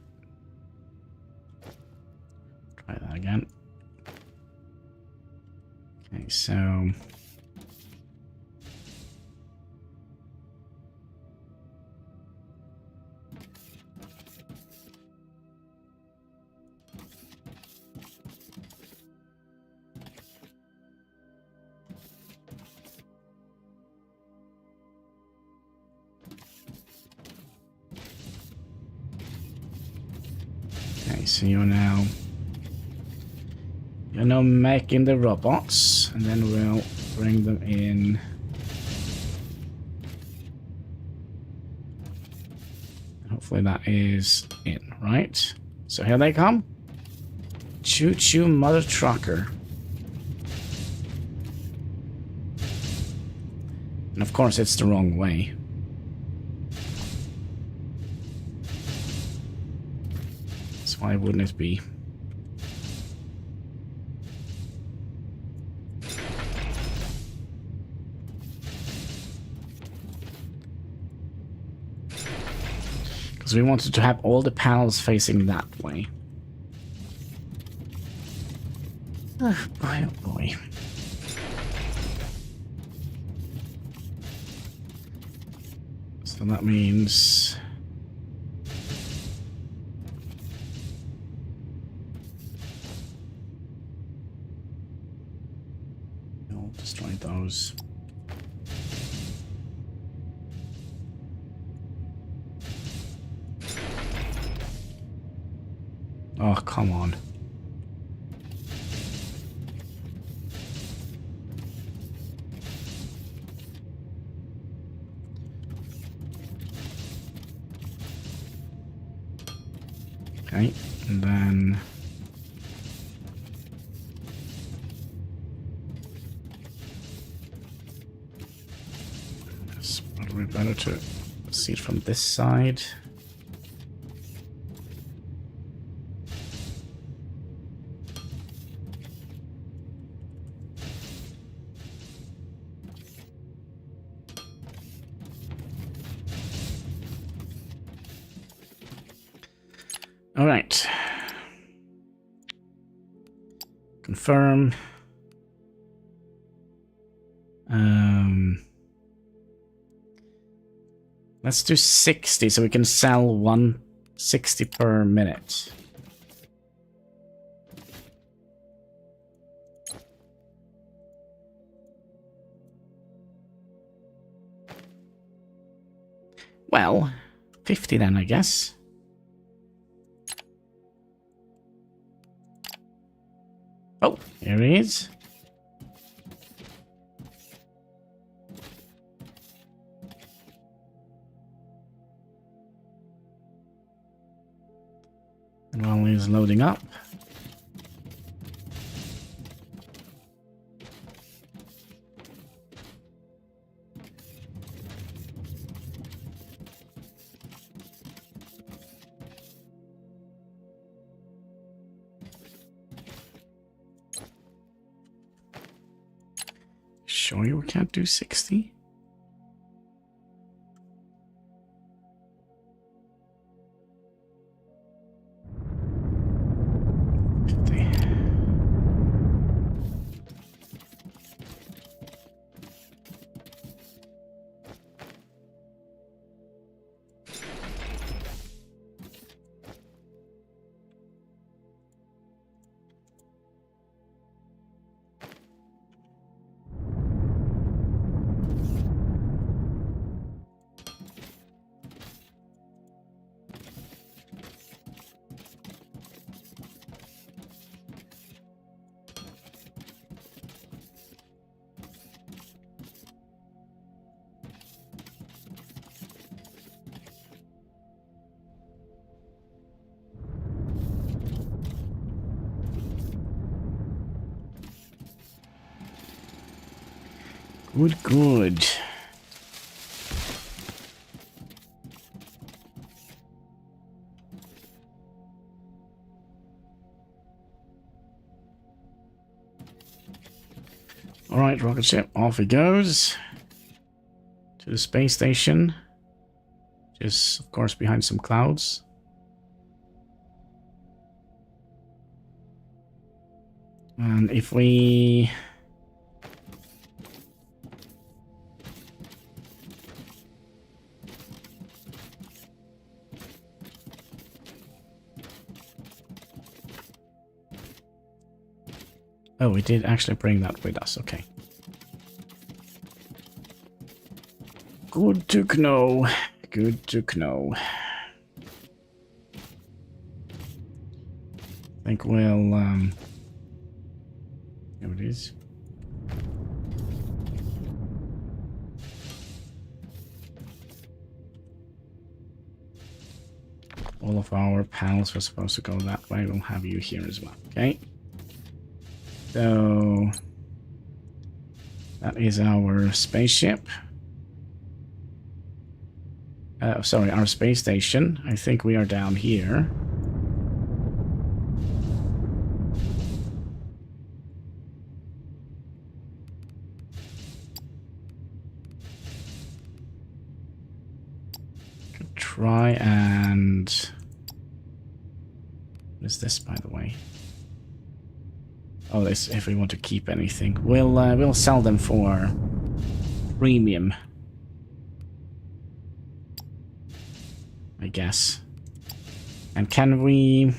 Try that again. Okay, so... So you're now making the robots, and then we'll bring them in. Hopefully that is in, right? So here they come. Choo choo mother trucker. And of course it's the wrong way. Why wouldn't it be? Because we wanted to have all the panels facing that way. Oh boy, oh boy. So that means... destroy those. Oh, come on. Okay, and then... it's probably better to see it from this side. All right. Confirm. Let's do 60 so we can sell 160 per minute. Well, 50 then, I guess. Oh, here he is. And while he's loading up. sure you can't do 60? Good, good. All right, rocket ship, off it goes to the space station. Just, of course, behind some clouds. And if we... Oh, we did actually bring that with us, okay. Good to know. Good to know. I think we'll, here it is. All of our pals were supposed to go that way. We'll have you here as well, okay? So that is our spaceship. Sorry, our space station. I think we are down here. Could try and... What is this, by the way? Oh, this if we want to keep anything. We'll sell them for premium, I guess. And can we...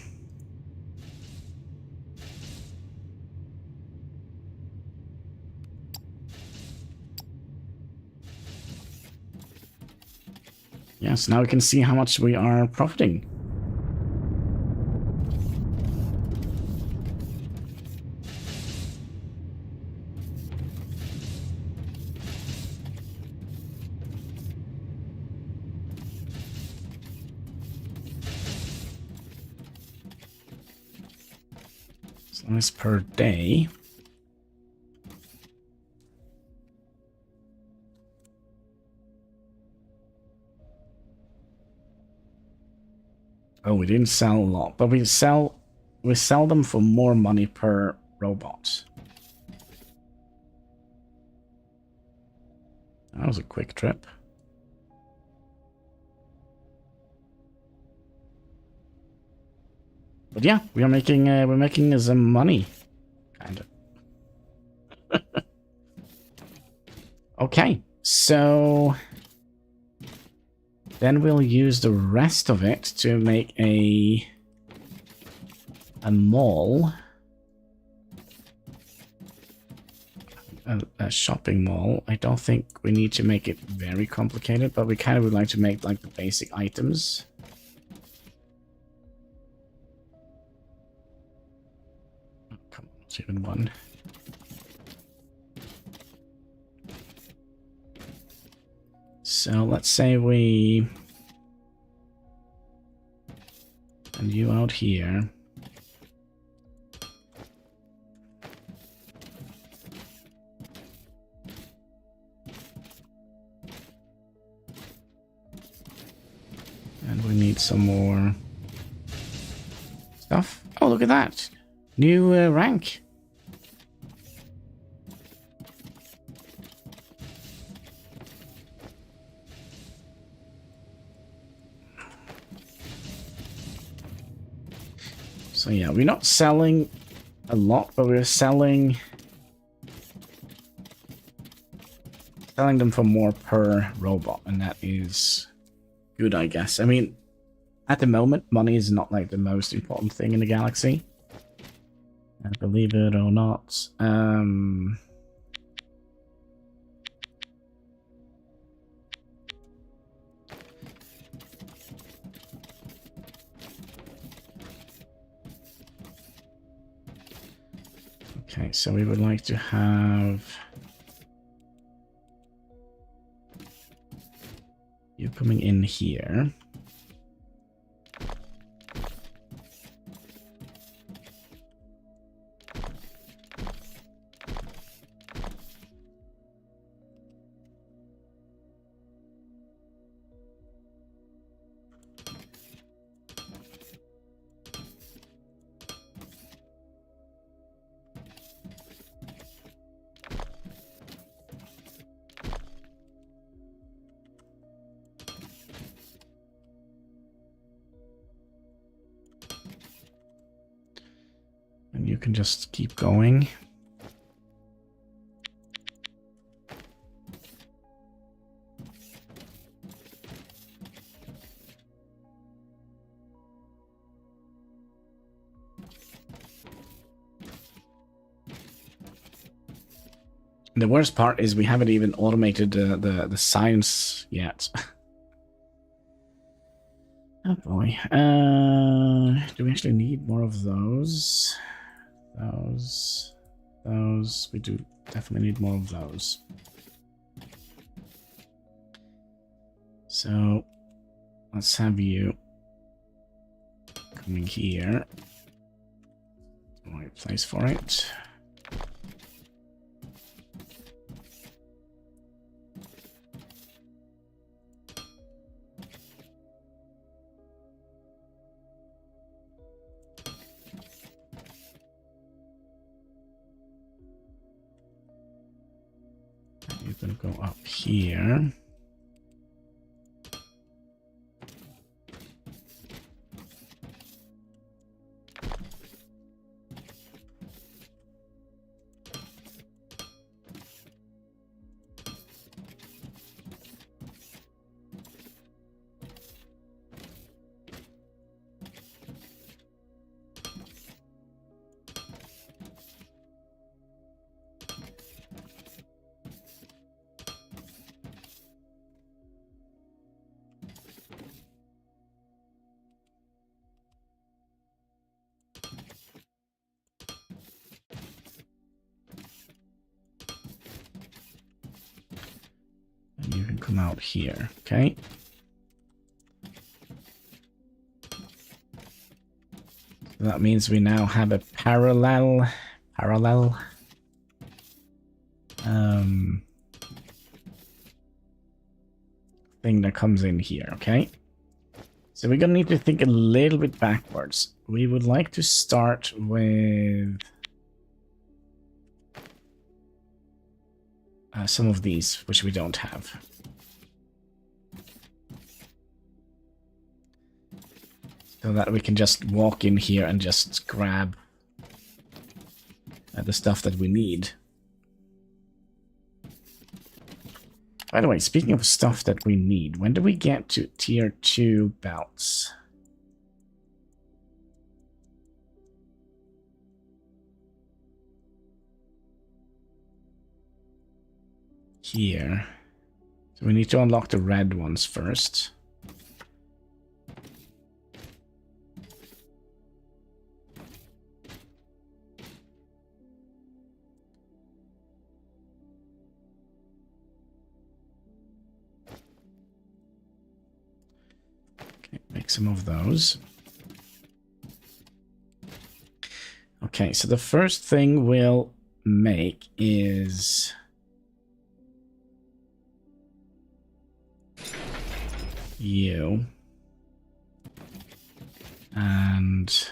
Yes, now we can see how much we are profiting. This per day. Oh, we didn't sell a lot, but we sell them for more money per robot. That was a quick trip. But yeah, we're making some money, kind of. Okay, so then we'll use the rest of it to make a mall, a shopping mall. I don't think we need to make it very complicated, but we kind of would like to make like the basic items. Even one. So let's say we send you out here. And we need some more stuff. Oh, look at that. New rank. So yeah, we're not selling a lot, but we're selling them for more per robot, and that is good, I guess. I mean, at the moment, money is not like the most important thing in the galaxy. Believe it or not. Okay, so we would like to have you coming in here. And you can just keep going. The worst part is we haven't even automated the science yet. Oh boy. Do we actually need more of those? Those. We do definitely need more of those. So let's have you coming here. Right place for it. You can go up here. And you can come out here, okay? So that means we now have a parallel thing that comes in here, okay? So we're gonna need to think a little bit backwards. We would like to start with some of these, which we don't have. So that we can just walk in here and just grab the stuff that we need. By the way, speaking of stuff that we need, when do we get to tier 2 belts? Here. So we need to unlock the red ones first. Okay, make some of those. Okay, so the first thing we'll make is you and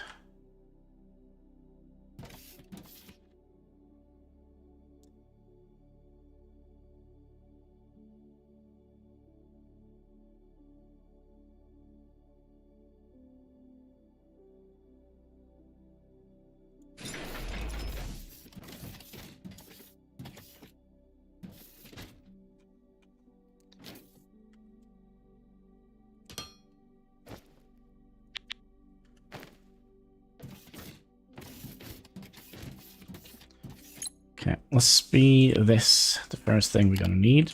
let's be this the first thing we're gonna need.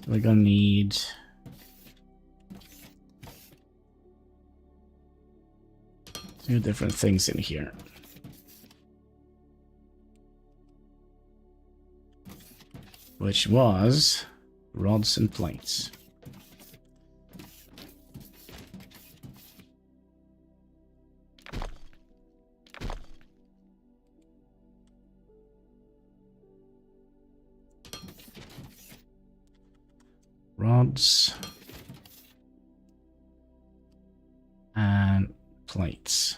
We're gonna need two different things in here. Which was rods and plates. Rods and plates.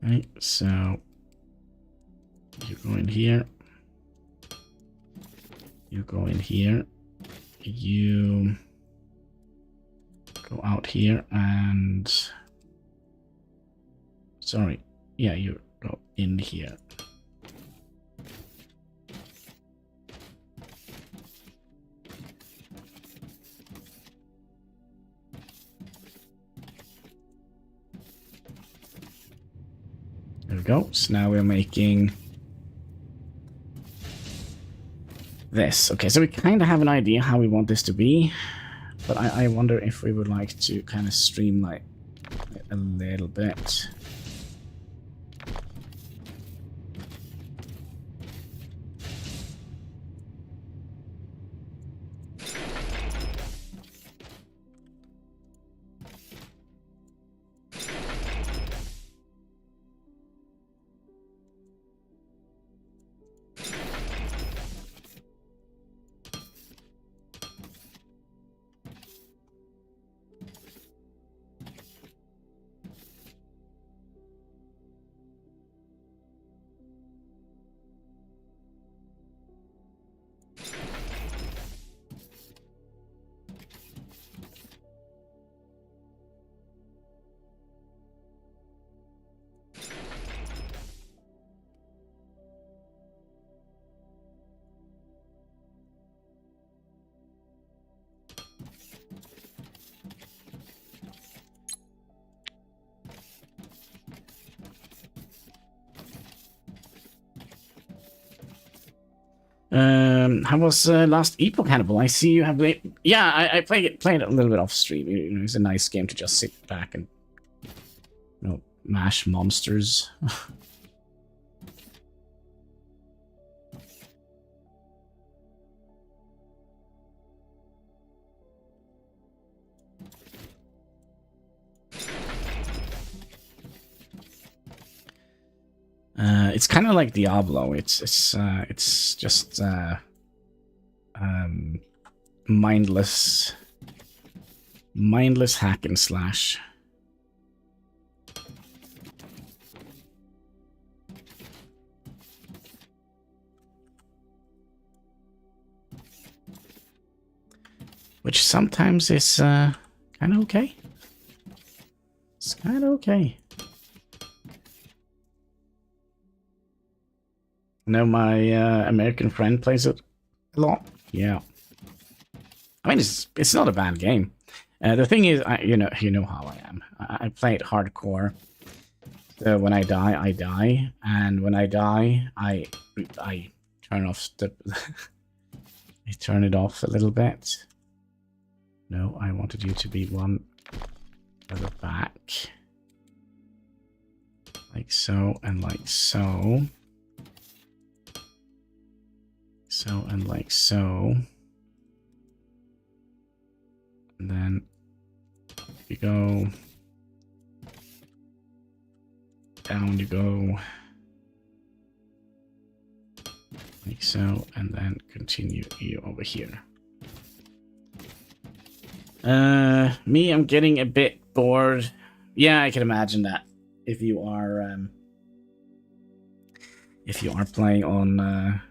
Right, so you go in here, you go in here, you go out here, and sorry, yeah, you go in here. There we go. So now we're making this. Okay, so we kind of have an idea how we want this to be, but I wonder if we would like to kind of streamline it a little bit. How was last Epoch, Hannibal? I see you have played. Yeah, I played it a little bit off stream. You know, it's a nice game to just sit back and, you know, mash monsters. It's kind of like Diablo. It's just mindless hack and slash. Which sometimes is kind of okay. It's kind of okay. I know my American friend plays it a lot. Yeah. I mean, it's not a bad game. The thing is, you know how I am. I play it hardcore. So when I die, and when I die, I turn off the. I turn it off a little bit. No, I wanted you to be one further back, like so, and like so. So and like so. And then you go down, you go like so, and then continue you over here. Me, I'm getting a bit bored. Yeah, I can imagine that if you are playing on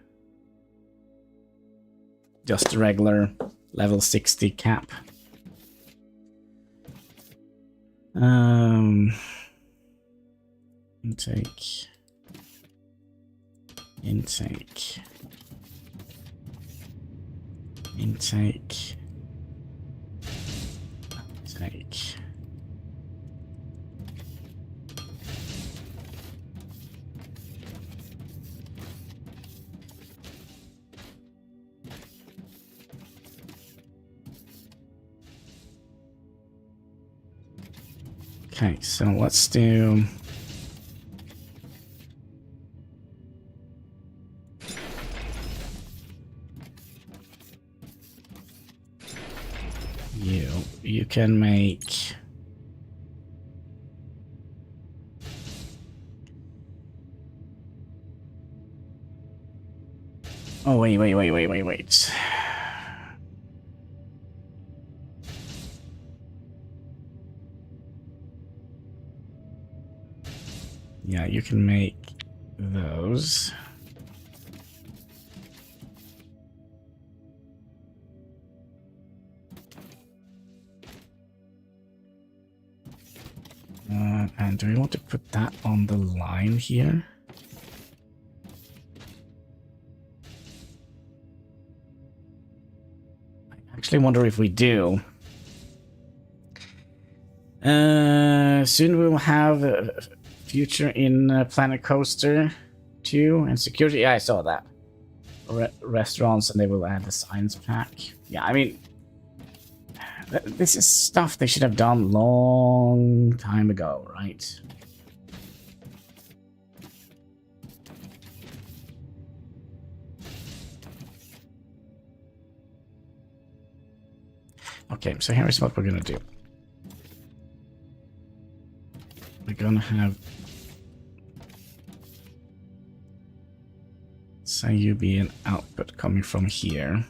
just a regular level 60 cap. Intake. Okay, so let's do... You can make... Oh, wait. Yeah, you can make those. And do we want to put that on the line here? I actually wonder if we do. Soon we will have a future in Planet Coaster 2 and security. Yeah, I saw that. Restaurants, and they will add the science pack. Yeah, I mean, this is stuff they should have done long time ago, right? Okay, so here's what we're gonna do. We're gonna have... say you be an output coming from here.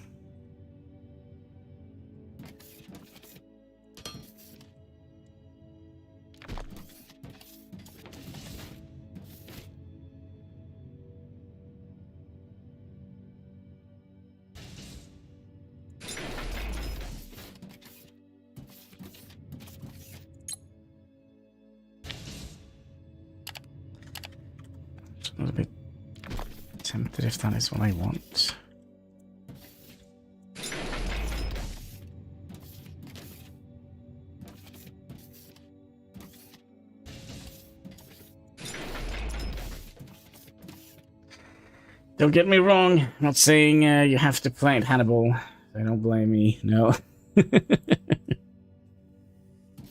A little bit tempted if that is what I want. Don't get me wrong, I'm not saying you have to play it Hannibal. So don't blame me, no.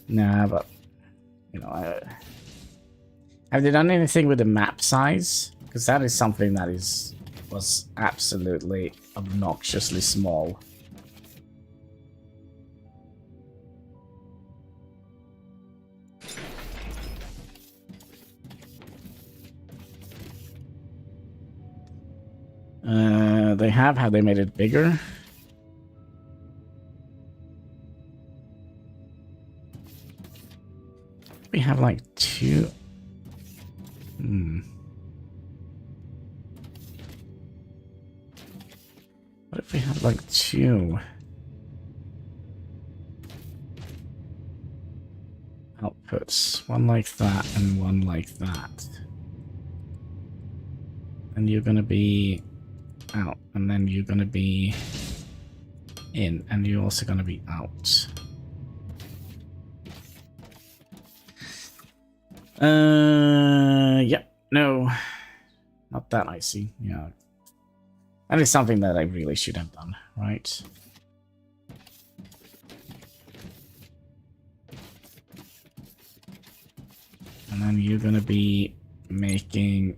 Nah, but, you know, have they done anything with the map size? Because that is something that was absolutely obnoxiously small. They have they made it bigger? We have like two. What if we had like two outputs? One like that and one like that. And you're gonna be out, and then you're gonna be in, and you're also gonna be out. Yeah, no, not that icy. Yeah, that is something that I really should have done, right? And then you're gonna be making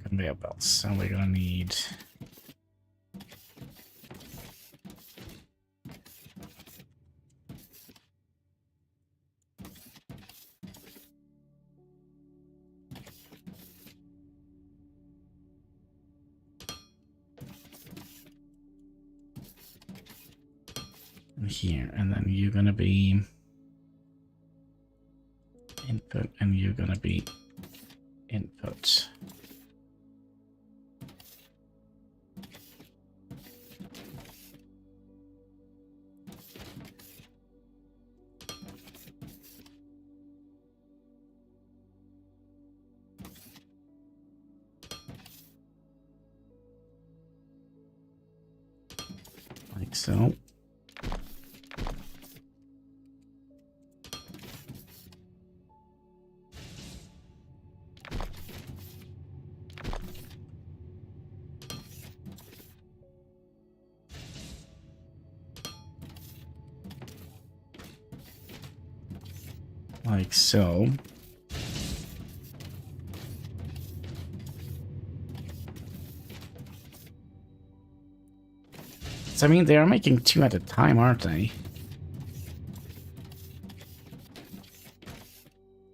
conveyor belts, so we're gonna need And here, and then you're gonna be input, and you're gonna be input. Like so. Like so. So, I mean, they are making 2 at a time, aren't they?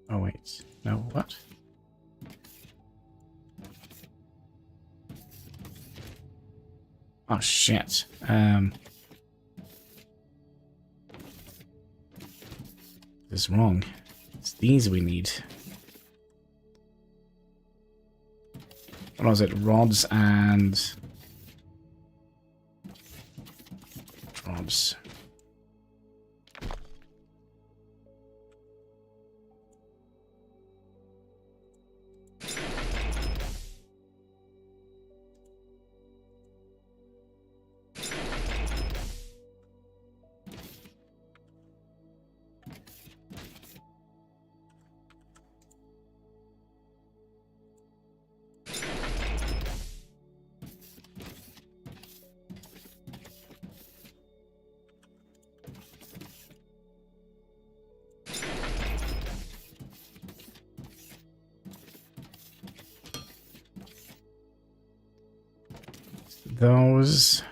Oh, wait. No, what? Oh, shit. This is wrong. It's these we need. What was it? Rods and... rods. Those.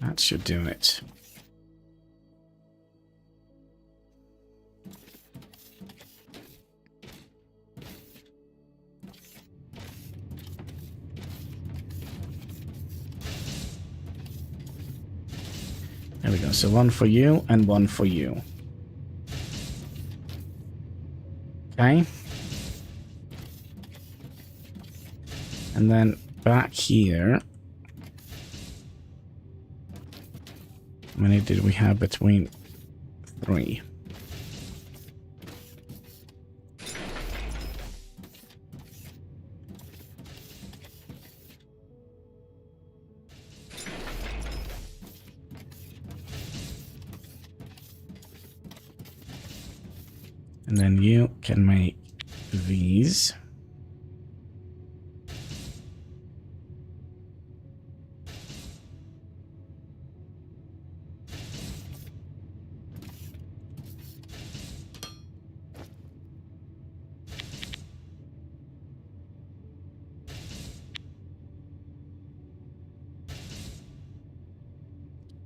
That should do it. There we go. So 1 for you and 1 for you. Okay. And then back here. How many did we have between 3? And then you can make these.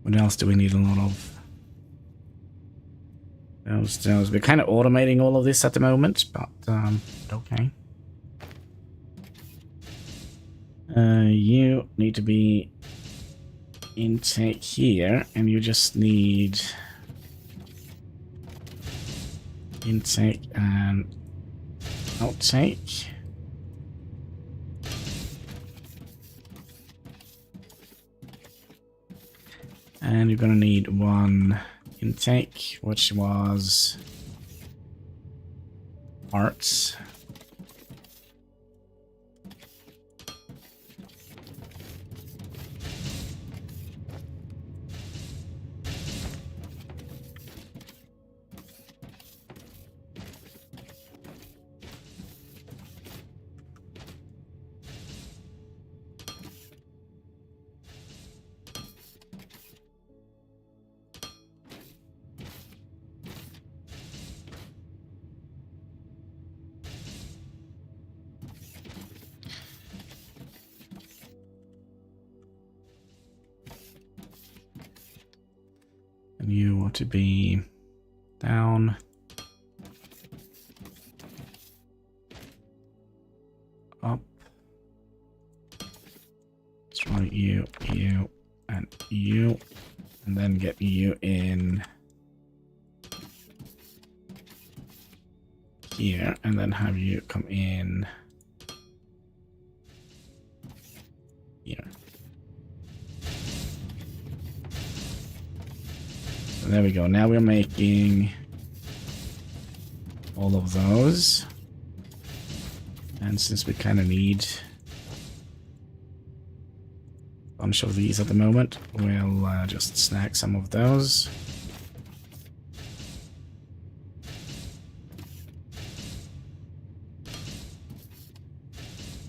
What else do we need a lot of? Those. We're kind of automating all of this at the moment, but okay. You need to be intake here, and you just need intake and outtake. And you're gonna need 1 intake, which was parts. want to be down. Up. Destroy you, you, and you. And then get you in here. And then have you come in here. So there we go. Now we're making all of those. And since we kind of need a bunch of these at the moment, we'll just snag some of those.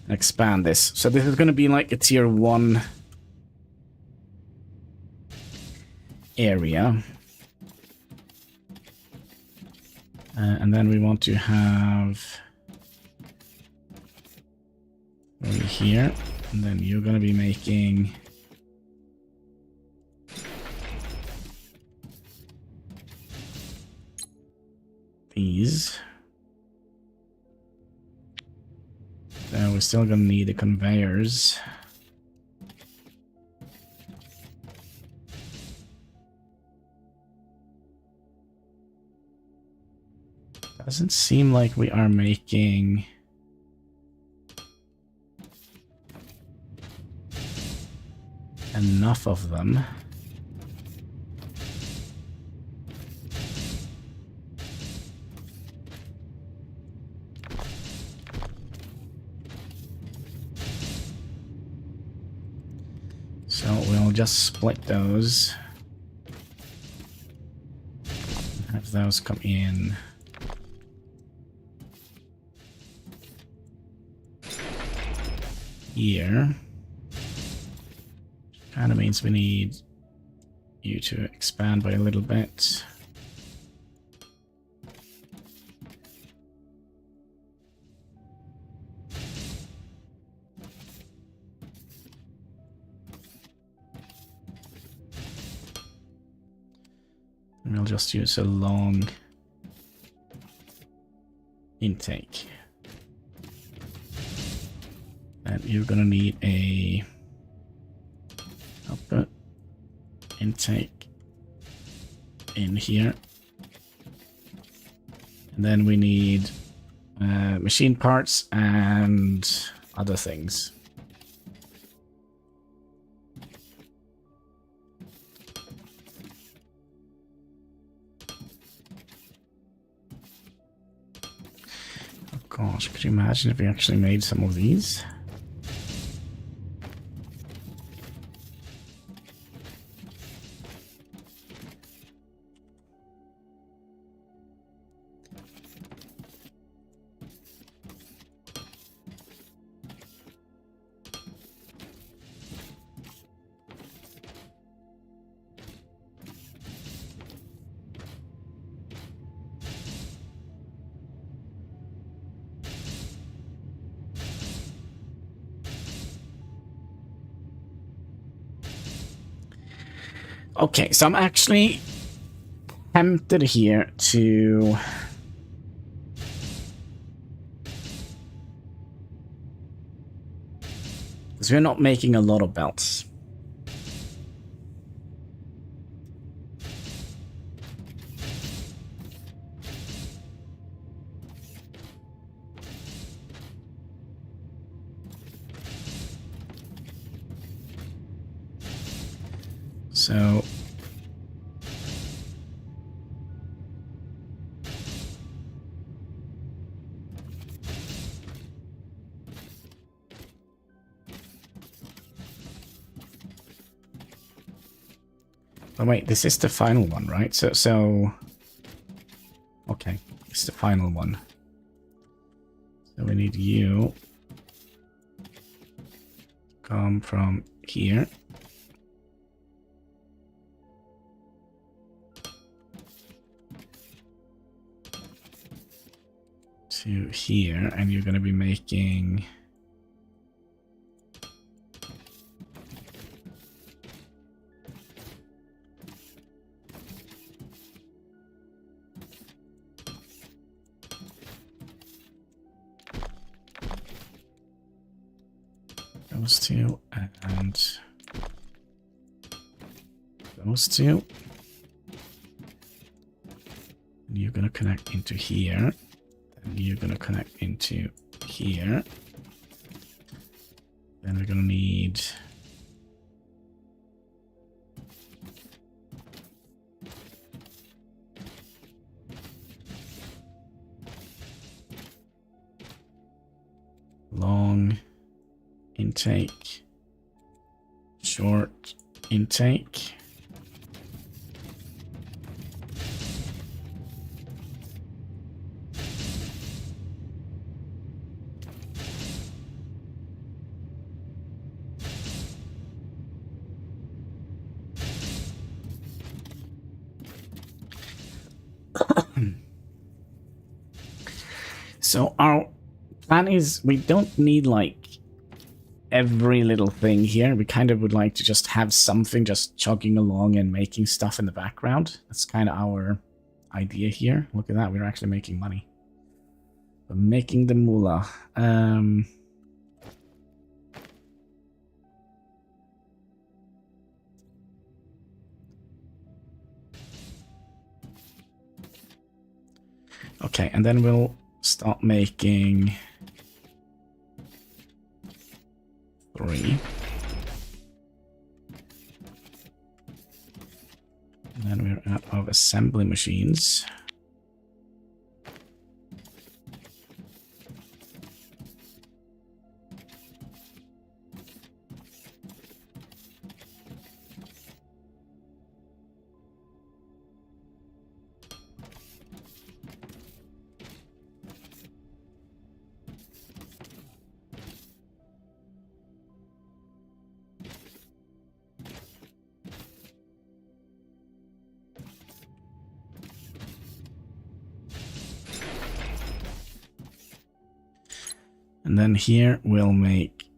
Expand this. So this is going to be like a tier 1 area. And then we want to have over here, and then you're going to be making these. So we're still going to need the conveyors. Doesn't seem like we are making enough of them. So we'll just split those. Have those come in here. Kind of means we need you to expand by a little bit. And we'll just use a long intake. And you're gonna need a output intake in here. And then we need machine parts and other things. Oh gosh, could you imagine if we actually made some of these? Okay, so I'm actually tempted here to because we're not making a lot of belts. So oh wait, this is the final one, right? So okay, it's the final one. So we need you to come from here to here, and you're going to be making those two, and those two. And you're gonna connect into here, and you're gonna connect into here. Then we're gonna need long intake, short intake. So our plan is we don't need like every little thing here. We kind of would like to just have something just chugging along and making stuff in the background. That's kind of our idea here. Look at that, we're actually making money. We're making the moolah. Okay, and then we'll start making 3. And then we're out of assembly machines. And then here we'll make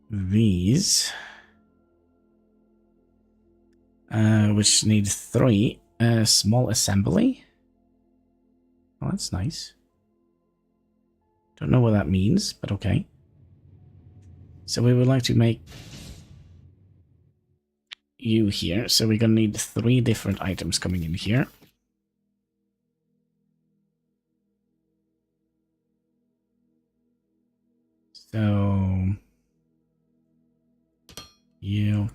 these, which need 3. Small assembly. Oh, that's nice. Don't know what that means, but okay. So we would like to make you here. So we're gonna need 3 different items coming in here. So you,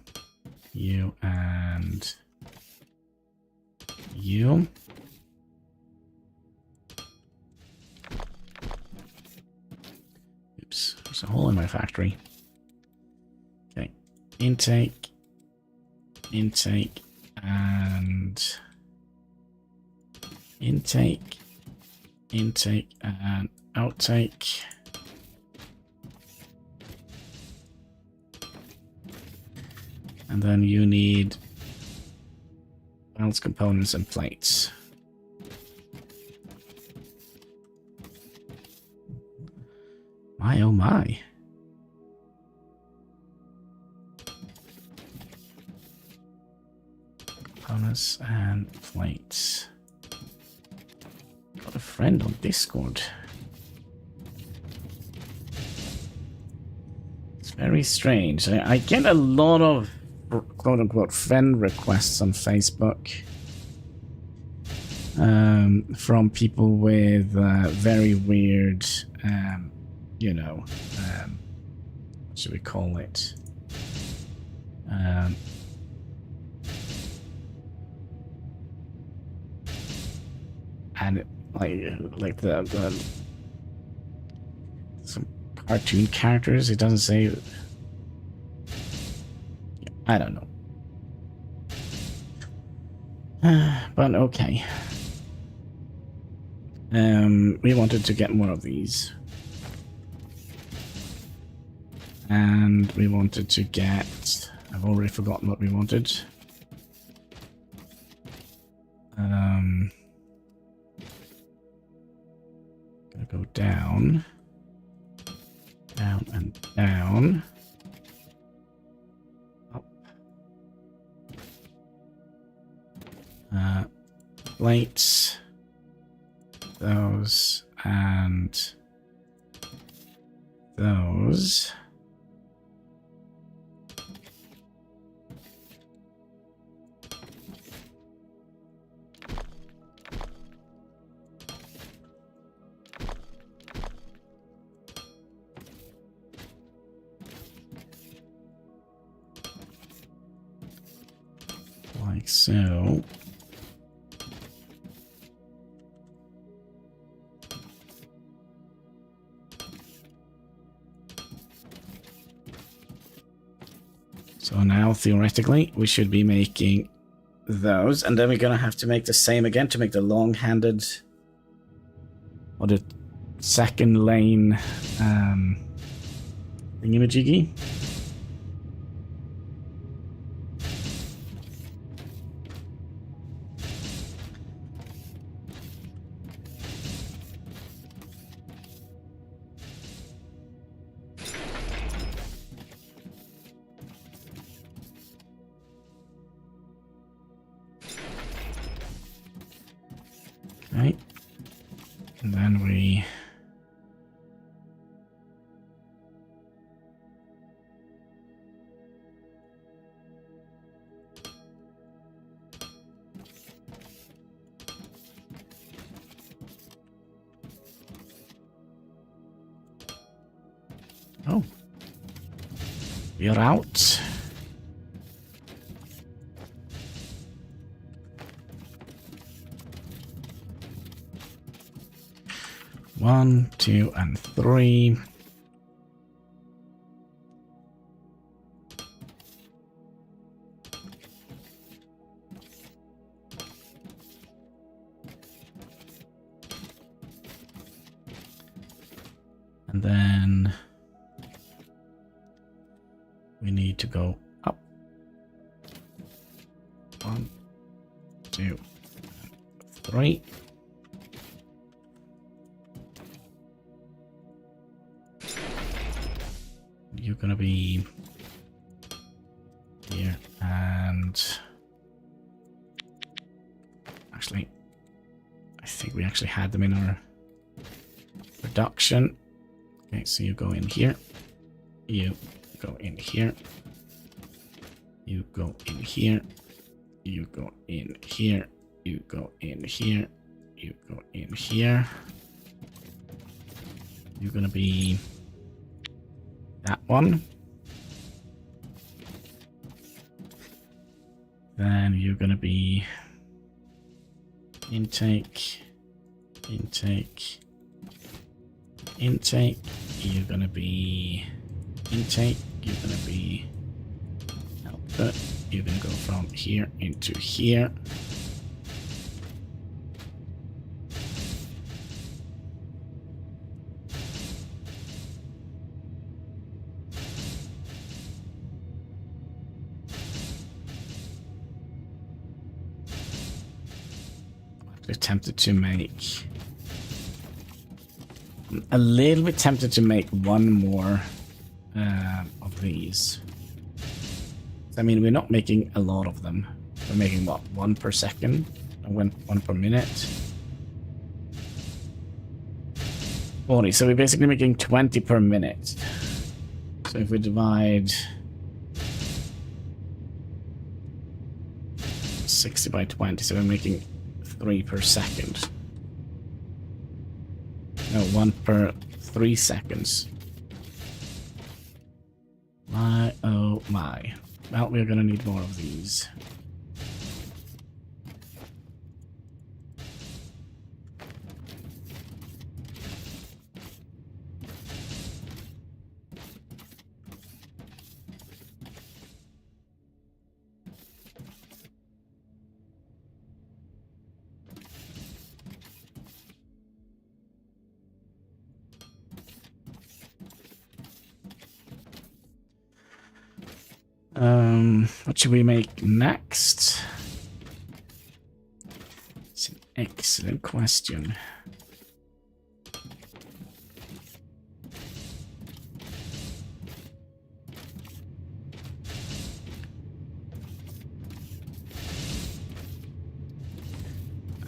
and you. Oops, there's a hole in my factory. Okay, intake, and intake, and outtake. And then you need balance components and plates. My oh my. Components and plates. Got a friend on Discord. It's very strange. I get a lot of quote-unquote friend requests on Facebook from people with very weird, you know, what should we call it? And it, like the some cartoon characters. It doesn't say. I don't know. But okay. We wanted to get more of these. And we wanted to get... I've already forgotten what we wanted. Gonna go down. Down and down. Plates, those, and those. Like so. So now, theoretically, we should be making those, and then we're gonna have to make the same again to make the long-handed, or the second lane thingamajiggy. Right, and then we we're out. One, two, and three. And then we need to go up. One, two, three. You're gonna be here, and actually, I think we actually had them in our production. Okay, so you go in here, you go in here, you go in here, you go in here, you go in here, you go in here. You're gonna be that one. Then you're gonna be intake, intake, intake. You're gonna be intake. You're gonna be output. You're gonna go from here into here. Tempted to make a little bit tempted to make one more of these. I mean, we're not making a lot of them. We're making what, 1 per second, one per minute. 40. So we're basically making 20 per minute. So if we divide 60 by 20, so we're making 3 per second. No, 1 per 3 seconds. My, oh my. Well, we're gonna need more of these. What should we make next? It's an excellent question.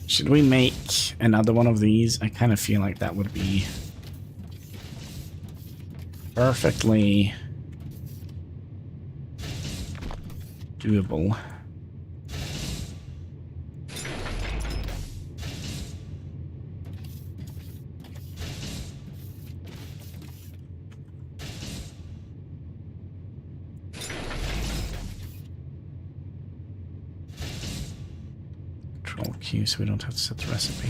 Should we make another one of these? I kind of feel like that would be perfectly doable. Control Q so we don't have to set the recipe.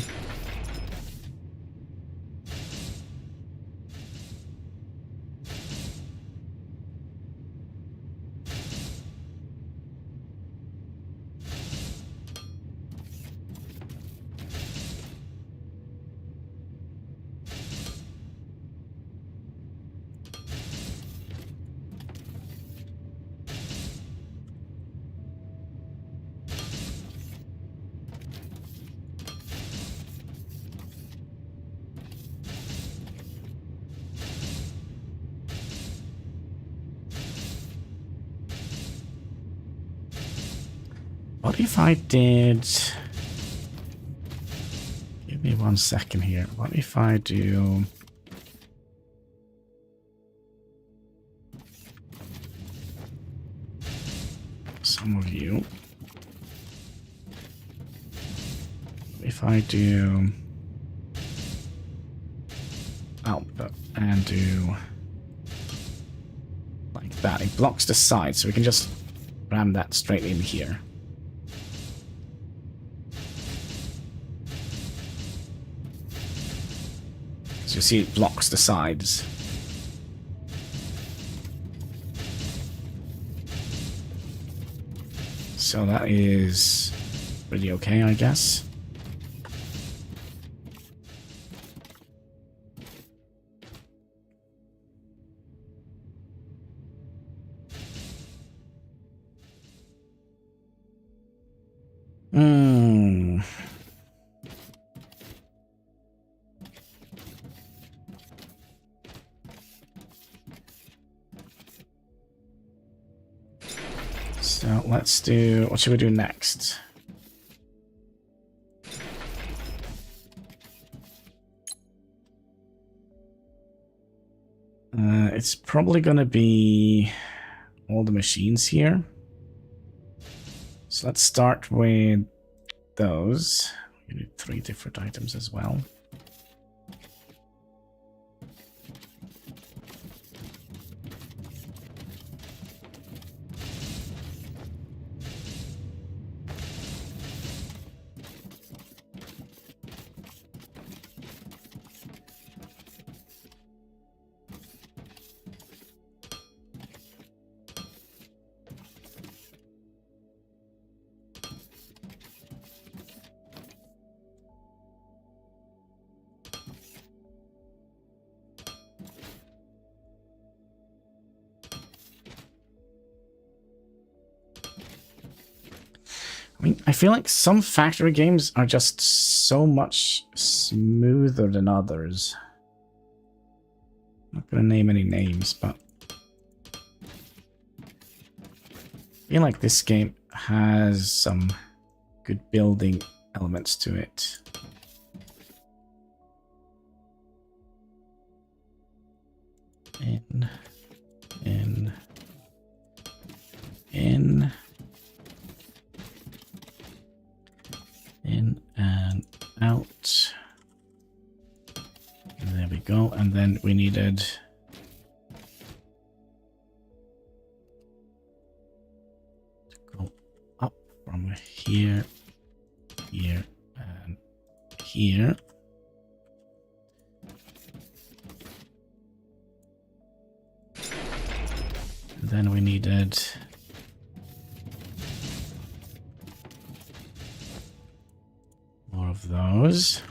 What if I did... Give me 1 second here. What if I do... Some of you. If I do... output and do... like that. It blocks the side, so we can just ram that straight in here. You see it blocks the sides. So that is pretty okay, I guess. So let's do, what should we do next? It's probably gonna be all the machines here. So let's start with those. We need 3 different items as well. I feel like some factory games are just so much smoother than others. I'm not gonna name any names, but I feel like this game has some good building elements to it. In. In and out. And there we go. And then we needed to go up from here, here, and here. And then we needed more of those.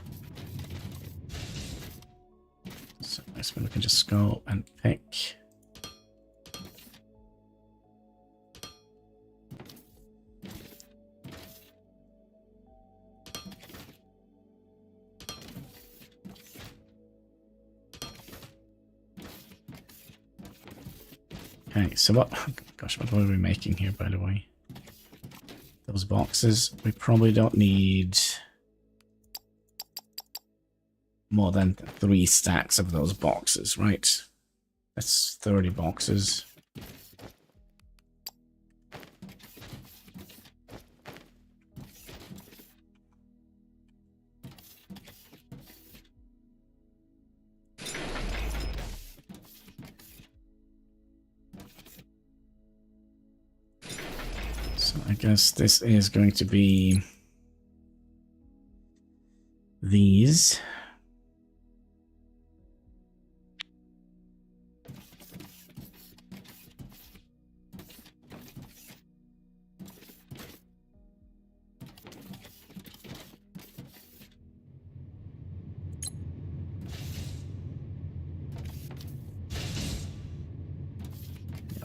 So nice one, we can just go and pick. Okay, so what, gosh, what are we making here, by the way? Those boxes, we probably don't need more than 3 stacks of those boxes, right? That's 30 boxes. So I guess this is going to be these.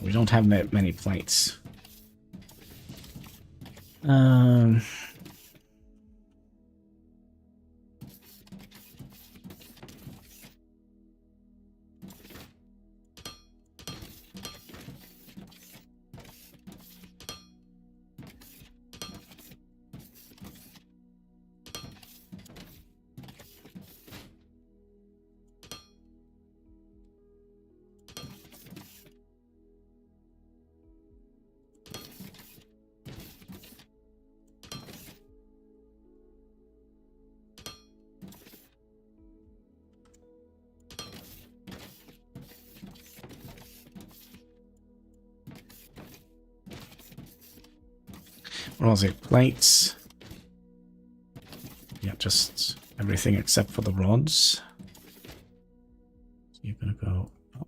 We don't have that many plates. What was it? Plates. Yeah, just everything except for the rods. So you're gonna go up.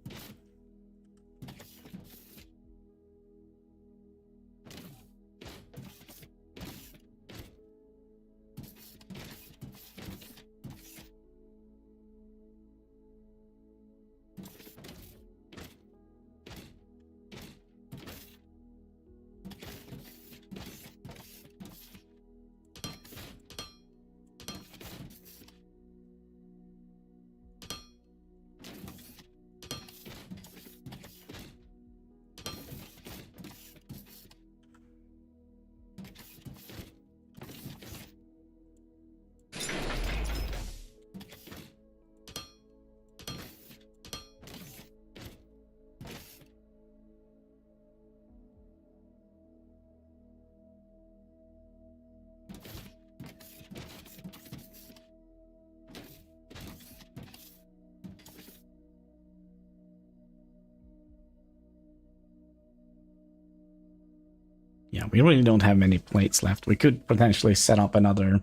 Yeah, we really don't have many plates left. We could potentially set up another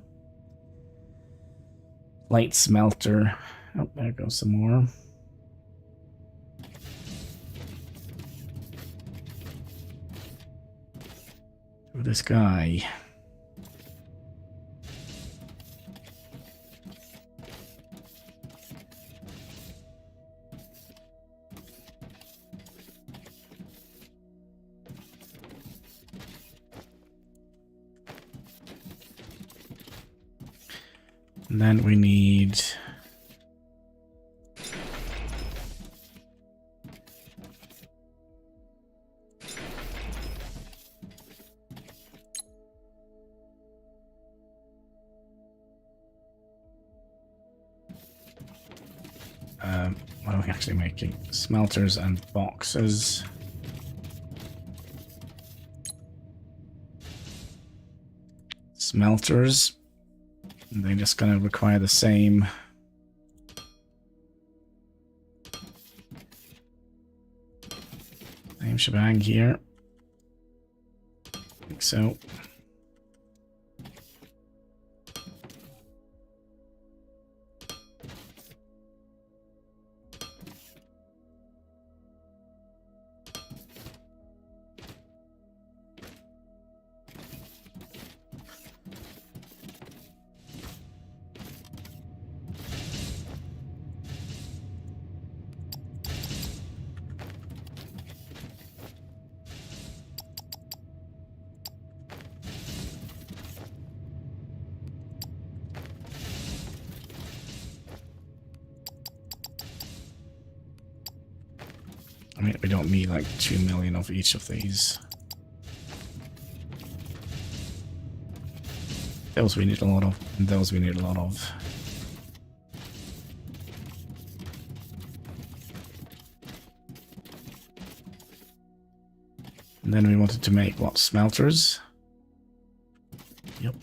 plate smelter. Oh, there goes some more. To this guy. And then we need what are we actually making? Smelters and boxes. Smelters. They're just gonna require the same shebang here. I think so. I mean, we don't need like 2 million of each of these. Those we need a lot of, and those we need a lot of. And then we wanted to make, what, smelters? Yep.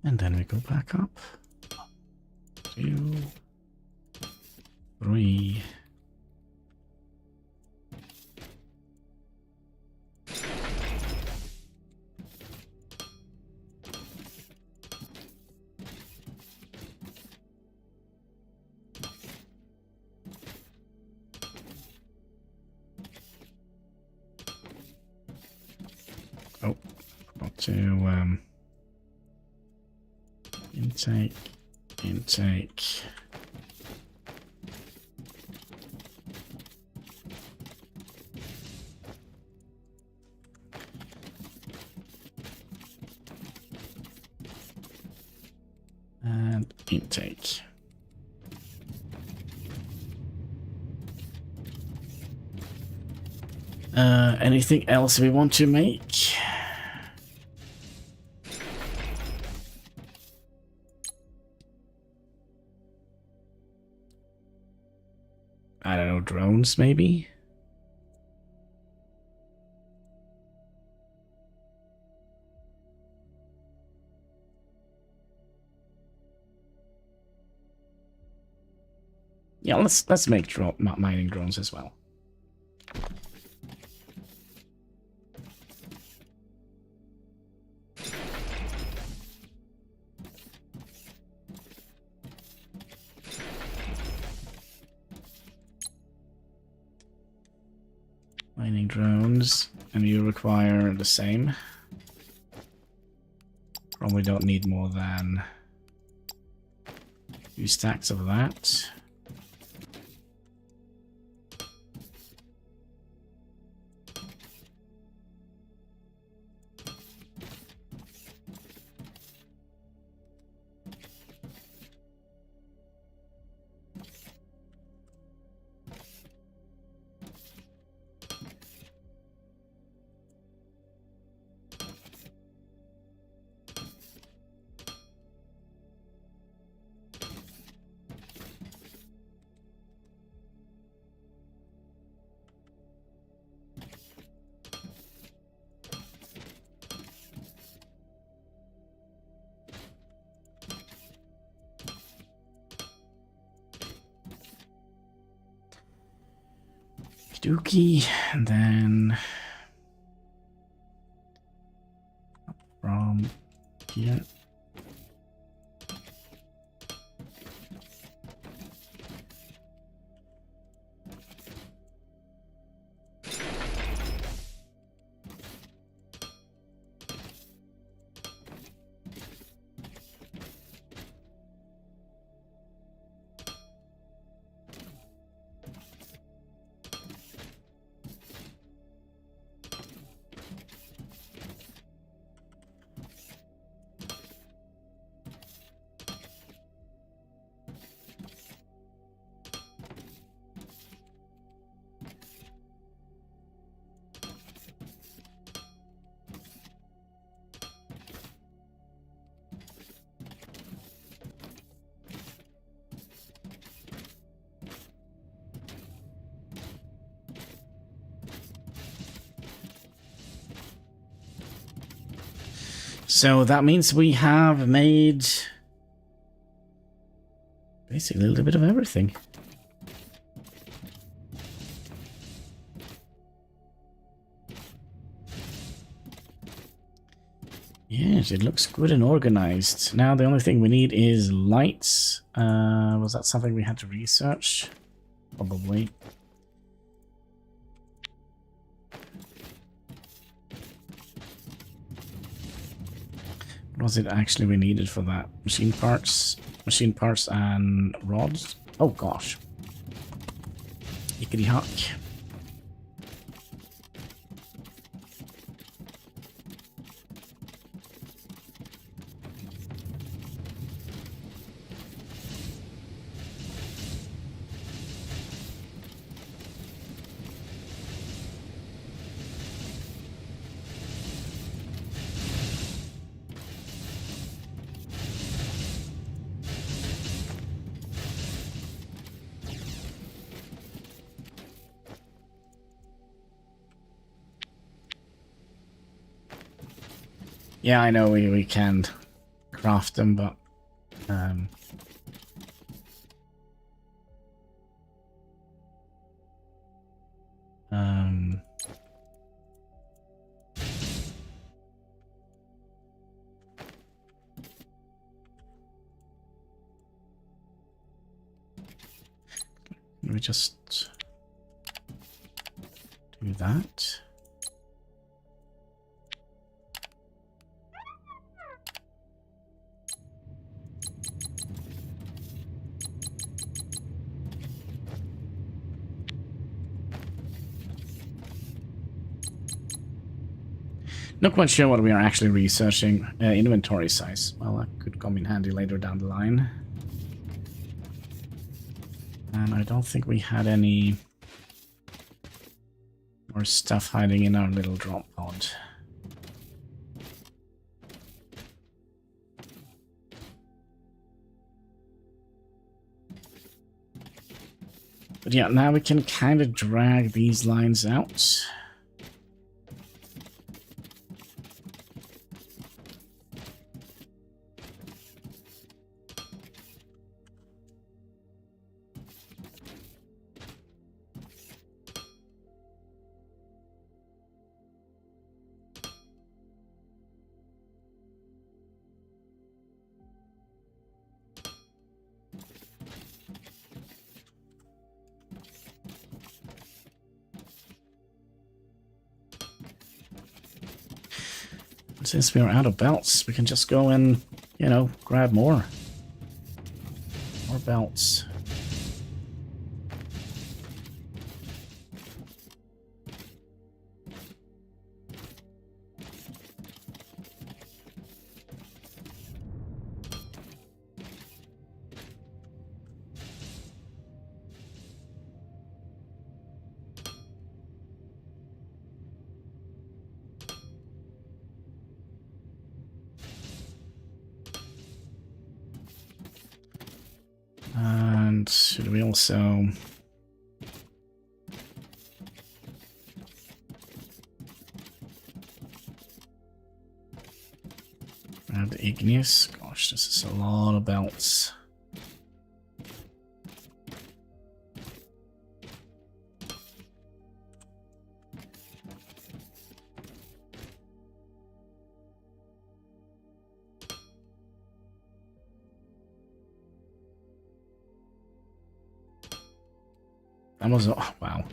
And then we go back up. 2, 3. Oh, got to intake. And intake. Anything else we want to make? I don't know, drones maybe? Yeah, let's make mining drones as well. Mining drones, and you require the same. Probably don't need more than 2 stacks of that. Dookie, and then from here. So that means we have made basically a little bit of everything. Yes, it looks good and organized. Now the only thing we need is lights. Was that something we had to research? Probably. What was it actually we needed for that? Machine parts and rods. Oh gosh. Hickety hock. Yeah, I know we can craft them, but we just do that. Not quite sure what we are actually researching. Inventory size. Well, that could come in handy later down the line. And I don't think we had any more stuff hiding in our little drop pod. But yeah, now we can kind of drag these lines out. Since we are out of belts, we can just go and, you know, grab more. More belts. And should we also grab the igneous? Gosh, this is a lot of belts. That was, oh, wow.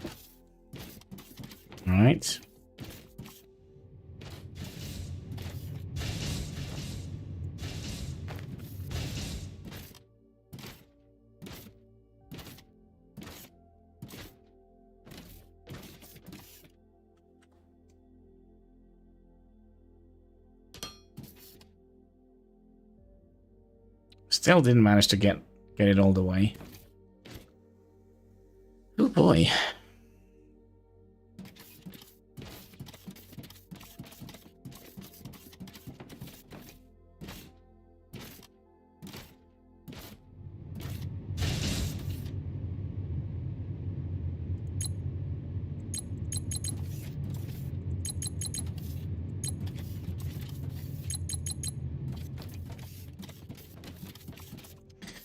All right. Still didn't manage to get it all the way. Oh boy.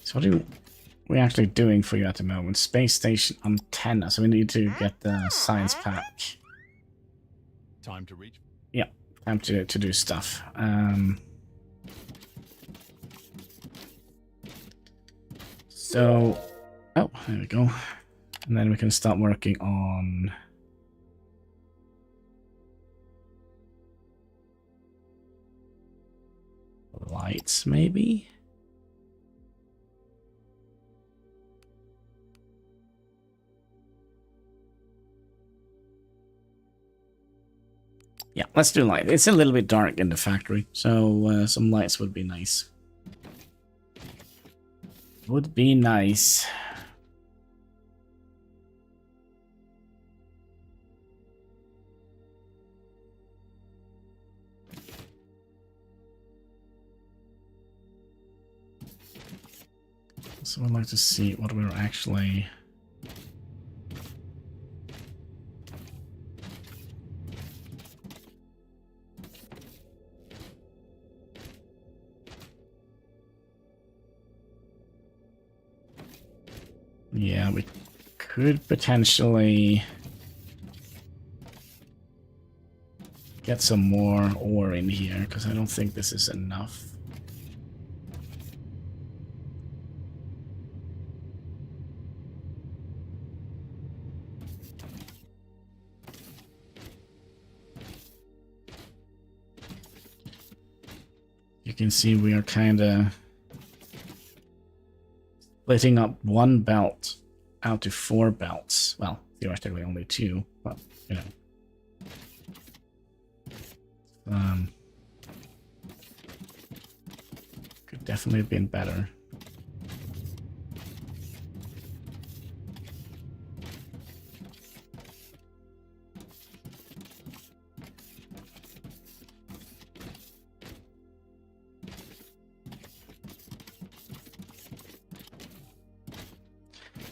So what are we actually doing for you at the moment? Space station antenna. So we need to get the science pack. Time to reach. Yeah, time to do stuff. So, oh, there we go. And then we can start working on lights, maybe? Yeah, let's do light. It's a little bit dark in the factory, so some lights would be nice. Would be nice. So I'd like to see what we're actually... Yeah, we could potentially get some more ore in here, because I don't think this is enough. You can see we are kind of splitting up one belt out to 4 belts. Well, theoretically only 2, but, you know. Could definitely have been better.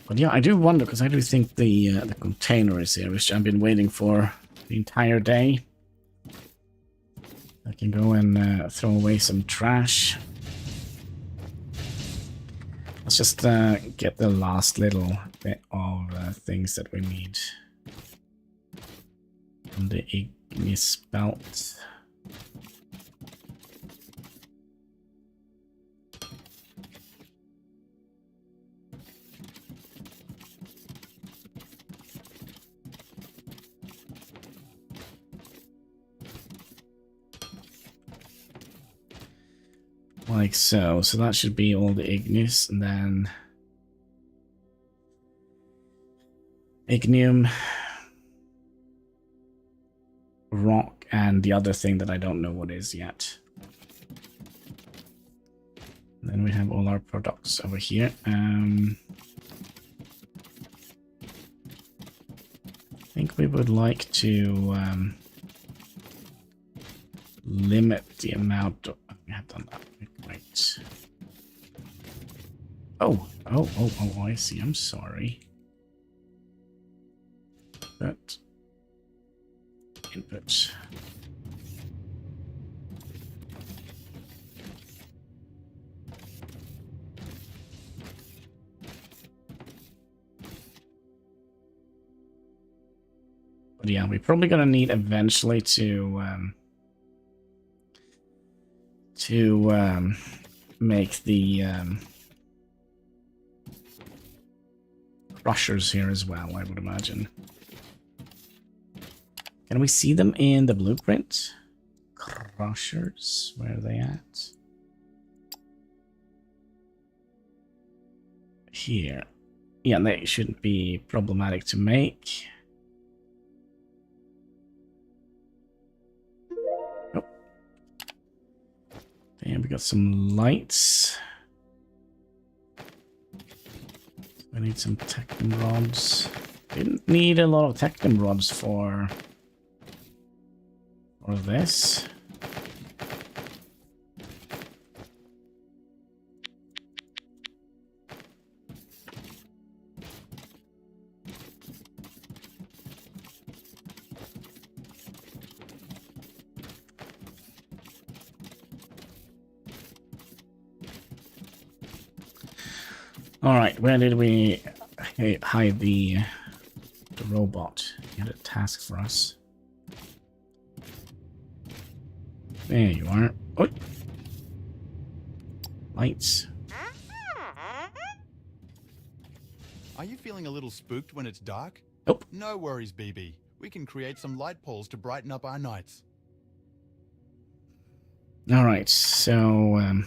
But yeah, I do wonder, because I do think the container is here, which I've been waiting for the entire day. I can go and throw away some trash. Let's just get the last little bit of things that we need. From the ignis belt. Like so. So that should be all the ignis, and then ignium, rock, and the other thing that I don't know what is yet. And then we have all our products over here. I think we would like to limit the amount of... I have done that. Right. Oh, I see. I'm sorry. But input. But yeah, we're probably gonna need eventually to make the crushers here as well, I would imagine. Can we see them in the blueprint? Crushers, where are they at? Here. Yeah, they shouldn't be problematic to make. Oh. And we got some lights. I need some tectum rods. Didn't need a lot of tectum rods for this. All right, where did we hide the robot? He had a task for us. There you are. Oh. Lights. Are you feeling a little spooked when it's dark? Nope. No worries, BB. We can create some light poles to brighten up our nights. All right, so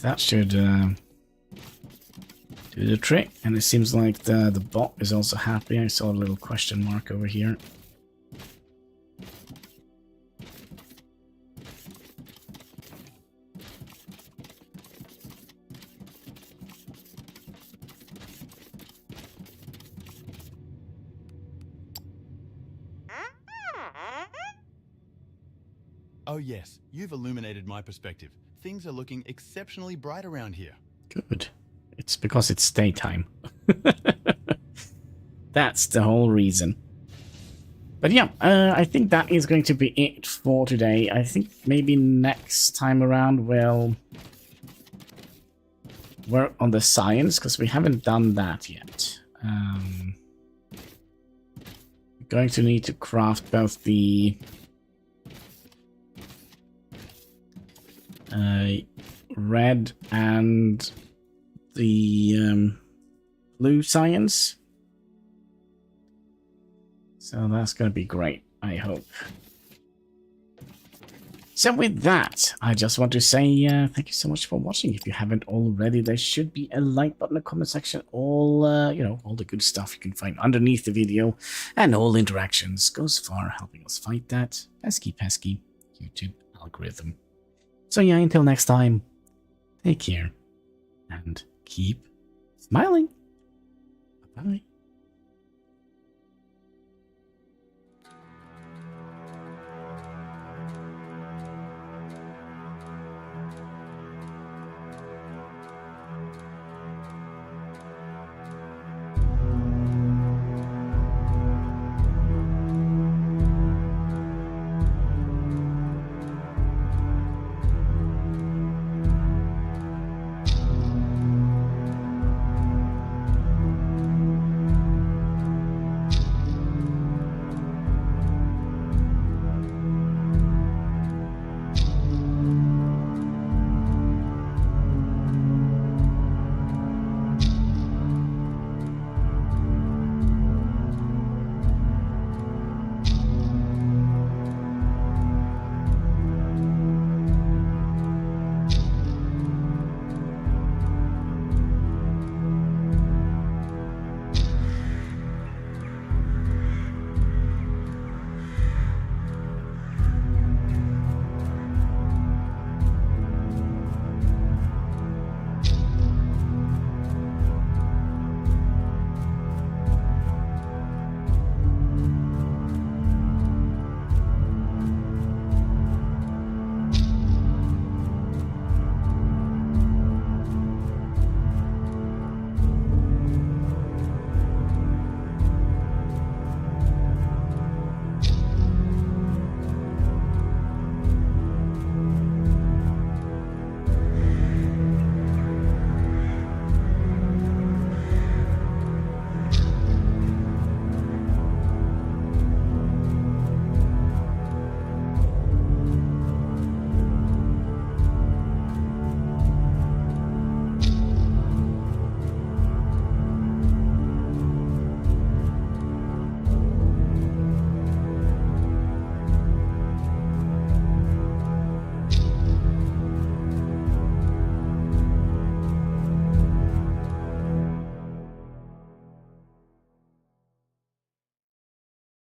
that should do the trick. And it seems like the bot is also happy. I saw a little question mark over here. Oh yes, you've illuminated my perspective. Things are looking exceptionally bright around here. Good. It's because it's daytime. That's the whole reason. But yeah, I think that is going to be it for today. I think maybe next time around we'll work on the science, because we haven't done that yet. We're going to need to craft both the red and the blue science. So that's going to be great, I hope. So with that, I just want to say thank you so much for watching. If you haven't already, there should be a like button, a comment section, all you know, all the good stuff you can find underneath the video, and all interactions goes far helping us fight that pesky YouTube algorithm. So yeah, until next time, take care and keep smiling. Bye-bye.